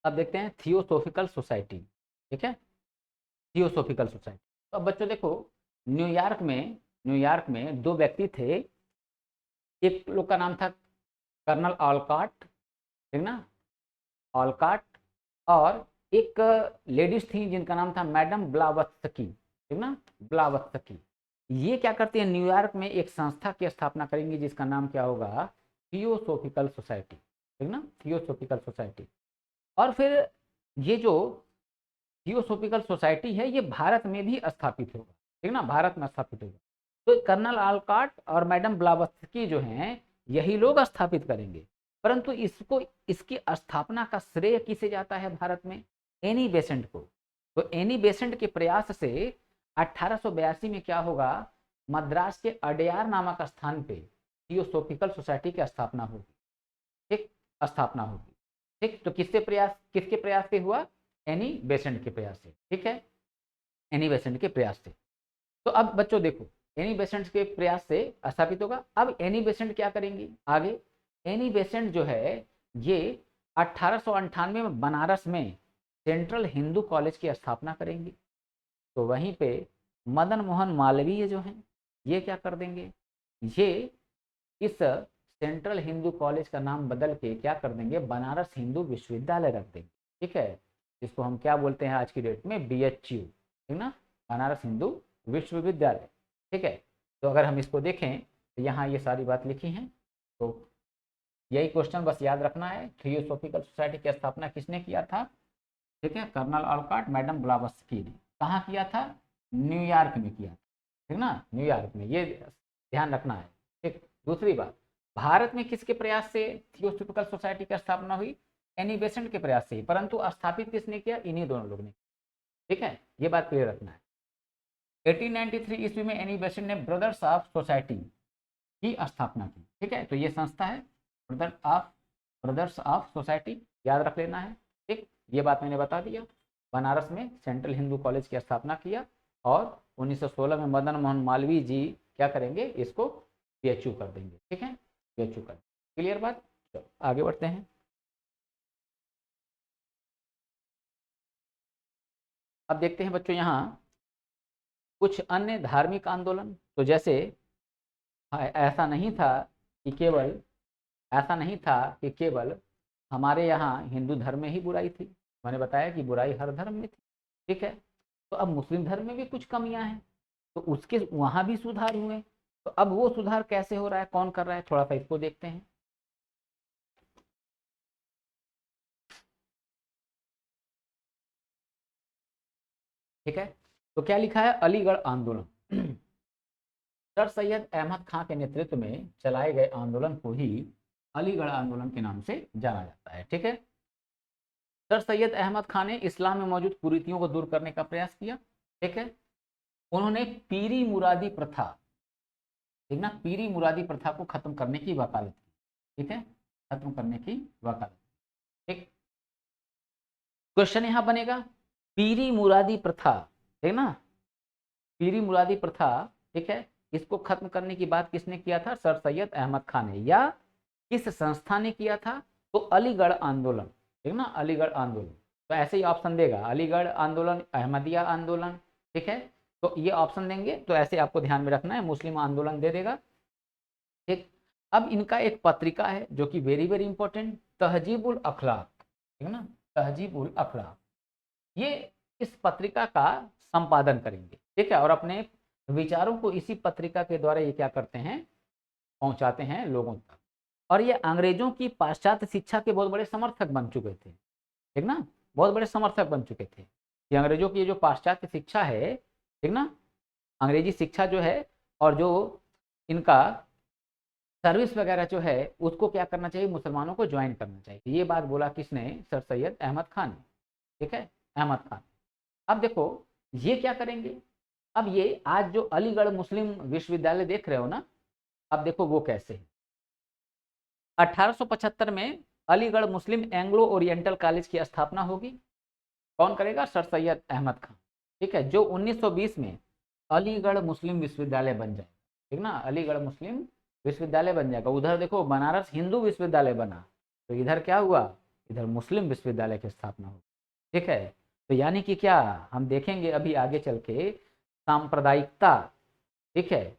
Speaker 1: अब देखते हैं थियोसोफिकल सोसाइटी, ठीक है, थियोसोफिकल सोसाइटी। तो अब बच्चों देखो, न्यूयॉर्क में, न्यूयॉर्क में दो व्यक्ति थे, एक लोग का नाम था कर्नल ऑलकॉट, ठीक ना, ऑलकॉट, और एक लेडीज थी जिनका नाम था मैडम ब्लावत्सकी, ठीक ना, ब्लावत्सकी। ये क्या करती है, न्यूयॉर्क में एक संस्था की स्थापना करेंगी जिसका नाम क्या होगा, थियोसोफिकल सोसाइटी, ठीक ना, थियोसोफिकल सोसाइटी। और फिर ये जो थियोसोफिकल सोसाइटी है ये भारत में भी स्थापित होगा, ठीक ना, भारत में स्थापित होगा। तो कर्नल आलकॉट और मैडम ब्लावत्सकी जो हैं यही लोग स्थापित करेंगे, परंतु इसको, इसकी स्थापना का श्रेय किसे जाता है भारत में, एनी बेसेंट को। तो एनी बेसेंट के प्रयास से 1882 में क्या होगा, मद्रास के अडयार नामक स्थान पे थियोसोफिकल सोसाइटी की स्थापना होगी, ठीक, स्थापना होगी, ठीक। तो किससे प्रयास, किसके प्रयास से हुआ, एनी बेसेंट के प्रयास से, ठीक है, एनी बेसेंट के प्रयास से। तो अब बच्चों देखो, एनी बेसेंट के प्रयास से स्थापित होगा। अब एनी बेसेंट क्या करेंगी आगे, एनी बेसेंट जो है ये 1898 में बनारस में सेंट्रल हिंदू कॉलेज की स्थापना करेंगी। तो वहीं पे मदन मोहन मालवीय जो हैं ये क्या कर देंगे, ये इस सेंट्रल हिंदू कॉलेज का नाम बदल के क्या कर देंगे, बनारस हिंदू विश्वविद्यालय रख देंगे, ठीक है, जिसको हम क्या बोलते हैं आज की डेट में, BHU, ठीक ना, बनारस हिंदू विश्वविद्यालय, ठीक है। तो अगर हम इसको देखें तो यहाँ ये सारी बात लिखी हैं। तो यही क्वेश्चन बस याद रखना है, थियोसोफिकल सोसाइटी की स्थापना किसने किया था, ठीक है, कर्नल ऑलकॉट मैडम ब्लावत्सकी ने। कहाँ किया था, न्यूयॉर्क में किया था, ठीक ना, न्यूयॉर्क में, ये ध्यान रखना है, ठीक। दूसरी बात, भारत में किसके प्रयास से थियोसोफिकल सोसाइटी की स्थापना हुई, एनी बेसेंट के प्रयास से ही, परंतु स्थापित किसने किया, इन्हीं दोनों लोग ने, ठीक है, ये बात क्लियर रखना है। 1893 ईस्वी में एनी बेसेंट ने ब्रदर्स ऑफ सोसाइटी की स्थापना की, ठीक है। तो ये संस्था है ब्रदर्स ऑफ सोसाइटी, याद रख लेना है, ठीक। ये बात मैंने बता दिया। बनारस में सेंट्रल हिंदू कॉलेज की स्थापना किया, और 1916 में मदन मोहन मालवीय जी क्या करेंगे, इसको PHU कर देंगे, ठीक है, PHU कर, क्लियर बात। चलो आगे बढ़ते हैं। अब देखते हैं बच्चों यहाँ कुछ अन्य धार्मिक आंदोलन। तो जैसे ऐसा नहीं था कि केवल ऐसा नहीं था कि केवल हमारे यहाँ हिंदू धर्म में ही बुराई थी, मैंने बताया कि बुराई हर धर्म में थी, ठीक है। तो अब मुस्लिम धर्म में भी कुछ कमियां हैं, तो उसके वहां भी सुधार हुए। तो अब वो सुधार कैसे हो रहा है, कौन कर रहा है, थोड़ा सा इसको देखते हैं। ठीक है, तो क्या लिखा है, अलीगढ़ आंदोलन। सर सैयद अहमद खां के नेतृत्व में चलाए गए आंदोलन को ही अलीगढ़ आंदोलन के नाम से जाना जाता है, ठीक है। सर सैयद अहमद खान ने इस्लाम में मौजूद कुरीतियों को दूर करने का प्रयास किया, ठीक है। उन्होंने पीरी मुरादी प्रथा, ठीक ना, पीरी मुरादी प्रथा को खत्म करने की वकालत की, ठीक है, खत्म करने की वकालत, ठीक। क्वेश्चन यहां बनेगा पीरी मुरादी प्रथा, ठीक ना, पीरी मुरादी प्रथा, ठीक है, इसको खत्म करने की बात किसने किया था, सर सैयद अहमद खान ने, या किस संस्था ने किया था, तो अलीगढ़ आंदोलन, ठीक ना, अलीगढ़ आंदोलन। तो ऐसे ही ऑप्शन देगा, अलीगढ़ आंदोलन, अहमदिया आंदोलन, ठीक है। तो ये ऑप्शन देंगे, तो ऐसे आपको ध्यान में रखना है, मुस्लिम आंदोलन दे देगा, ठीक। अब इनका एक पत्रिका है जो कि वेरी वेरी इंपॉर्टेंट, तहजीबुल अखलाक, ठीक है ना, तहजीबुल अखलाक, ये इस पत्रिका का संपादन करेंगे, ठीक है, और अपने विचारों को इसी पत्रिका के द्वारा ये क्या करते हैं, पहुंचाते हैं लोगों तक। और ये अंग्रेजों की पाश्चात्य शिक्षा के बहुत बड़े समर्थक बन चुके थे, ठीक ना, बहुत बड़े समर्थक बन चुके थे कि अंग्रेजों की जो पाश्चात्य शिक्षा है, ठीक ना, अंग्रेजी शिक्षा जो है, और जो इनका सर्विस वगैरह जो है, उसको क्या करना चाहिए, मुसलमानों को ज्वाइन करना चाहिए। ये बात बोला किसने, सर सैयद अहमद खान ने, ठीक है, अहमद खान। अब देखो ये क्या करेंगे, अब ये आज जो अलीगढ़ मुस्लिम विश्वविद्यालय देख रहे हो ना, अब देखो वो कैसे है। 1875 में अलीगढ़ मुस्लिम एंग्लो ओरिएंटल कॉलेज की स्थापना होगी, कौन करेगा, सर सैयद अहमद खान, ठीक है, जो 1920 में अलीगढ़ मुस्लिम विश्वविद्यालय बन जाएगा, ठीक ना, अलीगढ़ मुस्लिम विश्वविद्यालय बन जाएगा। उधर देखो बनारस हिंदू विश्वविद्यालय बना, तो इधर क्या हुआ, इधर मुस्लिम विश्वविद्यालय की स्थापना हुई, ठीक है। तो यानी कि क्या, हम देखेंगे अभी आगे चल के सांप्रदायिकता, ठीक है,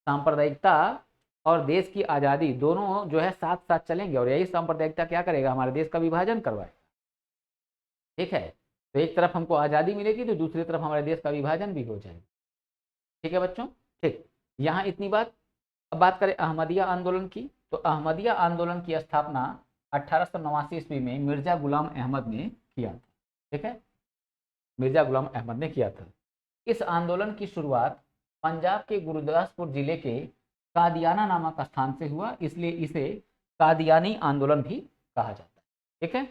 Speaker 1: सांप्रदायिकता और देश की आज़ादी दोनों जो है साथ साथ चलेंगे, और यही सांप्रदायिकता क्या करेगा, हमारे देश का विभाजन करवाएगा, ठीक है। तो एक तरफ हमको आज़ादी मिलेगी, तो दूसरी तरफ हमारे देश का विभाजन भी हो जाएगा, ठीक है बच्चों, ठीक। यहाँ इतनी बात। अब बात करें अहमदिया आंदोलन की, तो अहमदिया आंदोलन की स्थापना 1889 ईस्वी में मिर्जा गुलाम अहमद ने किया था, ठीक है, मिर्जा गुलाम अहमद ने किया था। इस आंदोलन की शुरुआत पंजाब के गुरदासपुर जिले के कादियाना नामक स्थान से हुआ, इसलिए इसे कादियानी आंदोलन भी कहा जाता है, ठीक है।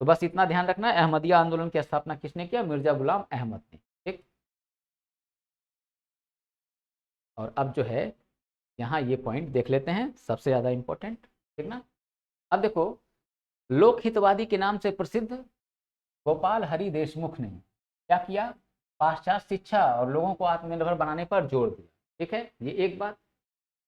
Speaker 1: तो बस इतना ध्यान रखना है, अहमदिया आंदोलन की स्थापना किसने किया, मिर्जा गुलाम अहमद ने, ठीक। और अब जो है यहाँ ये पॉइंट देख लेते हैं, सबसे ज्यादा इंपॉर्टेंट, ठीक ना। अब देखो लोक हितवादी के नाम से प्रसिद्ध गोपाल हरि देशमुख ने क्या किया, पाश्चात्य शिक्षा और लोगों को आत्मनिर्भर बनाने पर जोर दिया, ठीक है, ये एक बात।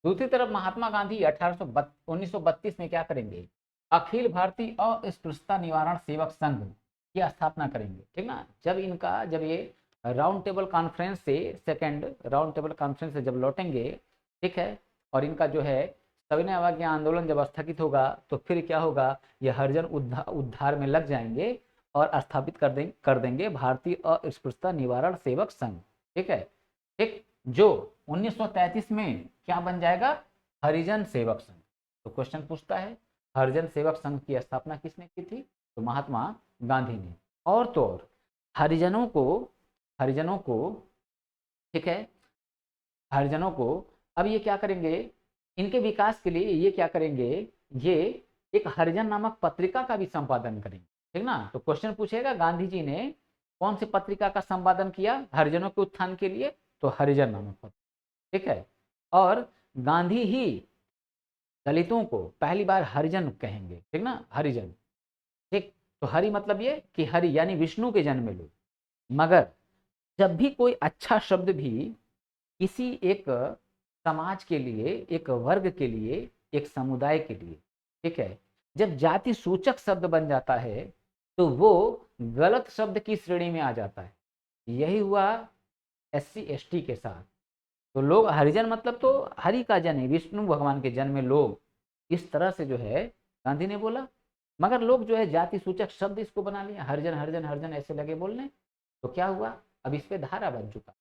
Speaker 1: दूसरी तरफ महात्मा गांधी 1932 में क्या करेंगे, अखिल भारतीय अस्पृश्यता निवारण सेवक संघ की स्थापना करेंगे, ठीक ना। जब ये राउंड टेबल कॉन्फ्रेंस से, सेकंड राउंड टेबल कॉन्फ्रेंस से जब लौटेंगे, ठीक है, और इनका जो है सविनय अवज्ञा आंदोलन जब स्थगित होगा, तो फिर क्या होगा, ये हरिजन उद्धार में लग जाएंगे और स्थापित कर देंगे भारतीय अस्पृश्यता निवारण सेवक संघ, ठीक है, ठीक, जो 1933 में क्या बन जाएगा, हरिजन सेवक संघ। तो क्वेश्चन पूछता है हरिजन सेवक संघ की स्थापना किसने की थी, तो महात्मा गांधी ने। और तो और हरिजनों को, ठीक है, हरिजनों को अब ये क्या करेंगे, इनके विकास के लिए ये क्या करेंगे, ये एक हरिजन नामक पत्रिका का भी संपादन करेंगे, ठीक ना। तो क्वेश्चन पूछेगा गांधी जी ने कौन सी पत्रिका का संपादन किया हरिजनों के उत्थान के लिए, तो हरिजन नामक पत्रिका, ठीक है। और गांधी ही दलितों को पहली बार हरिजन कहेंगे, ठीक ना, हरिजन, ठीक। तो हरि मतलब ये कि हरि यानी विष्णु के जन्मे लोग। मगर जब भी कोई अच्छा शब्द भी किसी एक समाज के लिए, एक वर्ग के लिए, एक समुदाय के लिए, ठीक है, जब जाति सूचक शब्द बन जाता है, तो वो गलत शब्द की श्रेणी में आ जाता है। यही हुआ SC ST के साथ। तो लोग हरिजन मतलब तो हरि का जन है, विष्णु भगवान के जन में लोग, इस तरह से जो है गांधी ने बोला। मगर लोग जो है जाति सूचक शब्द इसको बना लिया, हरिजन हरिजन हरिजन ऐसे लगे बोलने। तो क्या हुआ, अब इस पे धारा बन चुका,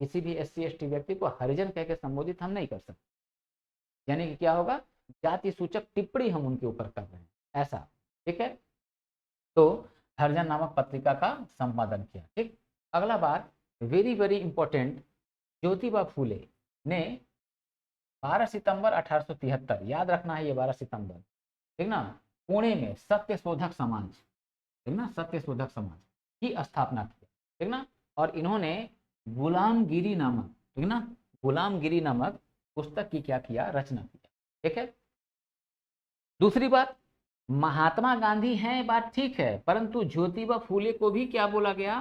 Speaker 1: किसी भी SC ST व्यक्ति को हरिजन कह के संबोधित हम नहीं कर सकते। यानी कि क्या होगा, जाति सूचक टिप्पणी हम उनके ऊपर कर रहे हैं, ऐसा। ठीक है, तो हरिजन नामक पत्रिका का संपादन किया। ठीक, अगला बात very very important, Jyotiba Phule ने 12 सितंबर 1873, याद रखना है ये 12 सितंबर, ठीक ना, पुणे में सत्यशोधक समाज, ठीक ना, सत्यशोधक समाज की स्थापना की, ठीक ना। और इन्होंने गुलामगिरी नामक, ठीक ना, गुलामगिरी नामक पुस्तक की क्या किया, रचना किया। ठीक है, दूसरी बात, महात्मा गांधी हैं, बात ठीक है, परंतु ज्योतिबा फूले को भी क्या बोला गया,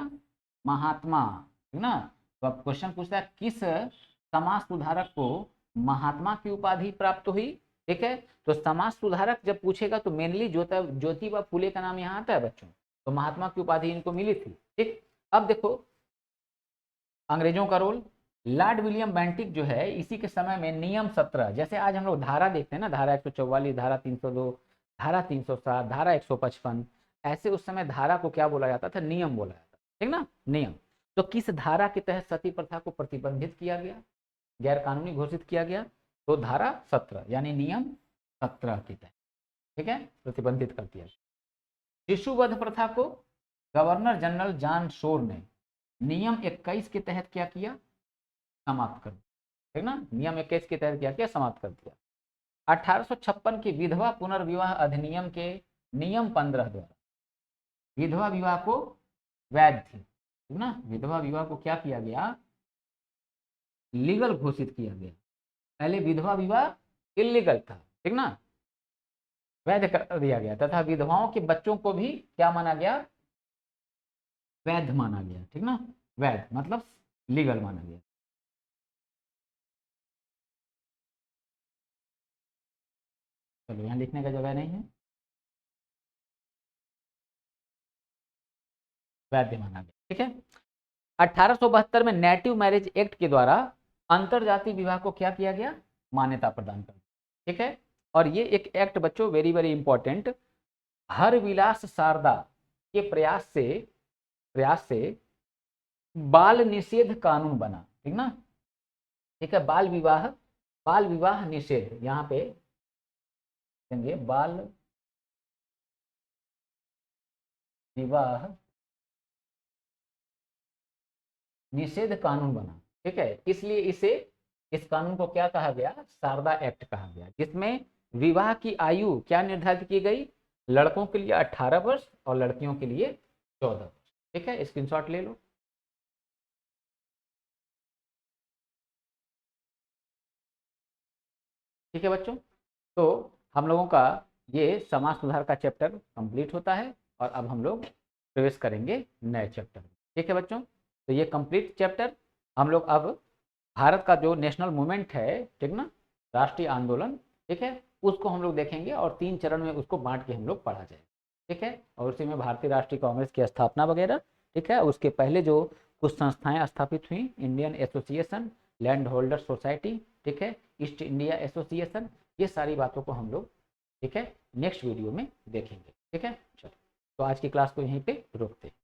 Speaker 1: महात्मा, ठीक ना। तो अब क्वेश्चन पूछता है किस समाज सुधारक को महात्मा की उपाधि प्राप्त हुई। ठीक है, तो समाज सुधारक जब पूछेगा तो मेनली ज्योतिबा फूले का नाम यहाँ आता है बच्चों, तो महात्मा की उपाधि इनको मिली थी। ठीक, अब देखो अंग्रेजों का रोल, लॉर्ड विलियम बेंटिक जो है इसी के समय में नियम 17, जैसे आज हम लोग धारा देखते हैं ना, धारा 144, धारा 302, धारा 307, धारा 155, ऐसे उस समय धारा को क्या बोला जाता था, नियम बोला जाता था, ठीक ना, नियम। तो किस धारा के तहत सती प्रथा को प्रतिबंधित किया गया, गैर कानूनी घोषित किया गया, तो धारा 17 यानी नियम 17 के तहत, ठीक है, प्रतिबंधित कर दिया। शिशुवध प्रथा को गवर्नर जनरल जॉन शोर ने नियम 21 के तहत क्या किया, समाप्त कर दिया, ठीक ना, नियम 21 के तहत क्या किया, समाप्त कर दिया। 1856 के विधवा पुनर्विवाह अधिनियम के नियम 15 द्वारा विधवा विवाह को वैध थी, ठीक ना, विधवा विवाह को क्या किया गया, लीगल घोषित किया गया। पहले विधवा विवाह इलीगल था, ठीक ना, वैध कर दिया गया, तथा विधवाओं के बच्चों को भी क्या माना गया, वैध माना गया, ठीक ना, वैध मतलब लीगल माना गया। चलो यहाँ लिखने का जगह नहीं है, वैध माना गया, ठीक है। 1872 में नेटिव मैरिज एक्ट के द्वारा अंतरजातीय विवाह को क्या किया गया, मान्यता प्रदान कर, ठीक है। और ये एक एक्ट बच्चों वेरी वेरी इंपॉर्टेंट, हर विलास शारदा के प्रयास से बाल निषेध कानून बना, ठीक ना, ठीक है। बाल विवाह निषेध, यहाँ पे बाल विवाह निषेध कानून बना, ठीक है। इसलिए इस कानून को क्या कहा गया, शारदा एक्ट कहा गया, जिसमें विवाह की आयु क्या निर्धारित की गई, लड़कों के लिए 18 वर्ष और लड़कियों के लिए 14 वर्ष, ठीक है, स्क्रीनशॉट ले लो। ठीक है बच्चों, तो हम लोगों का ये समाज सुधार का चैप्टर कंप्लीट होता है और अब हम लोग प्रवेश करेंगे नए चैप्टर में। ठीक है बच्चों, तो ये कंप्लीट चैप्टर हम लोग अब भारत का जो नेशनल मूवमेंट है, ठीक ना, राष्ट्रीय आंदोलन, ठीक है, उसको हम लोग देखेंगे और 3 चरण में उसको बांट के हम लोग पढ़ा जाए, ठीक है। और उसी में भारतीय राष्ट्रीय कांग्रेस की स्थापना वगैरह, ठीक है, उसके पहले जो कुछ संस्थाएं स्थापित हुई, Indian association, land holder society, ठीक है, ईस्ट इंडिया एसोसिएशन, ये सारी बातों को हम लोग, ठीक है, नेक्स्ट वीडियो में देखेंगे। ठीक है, चलो तो आज की क्लास को यहीं पे रोकते हैं।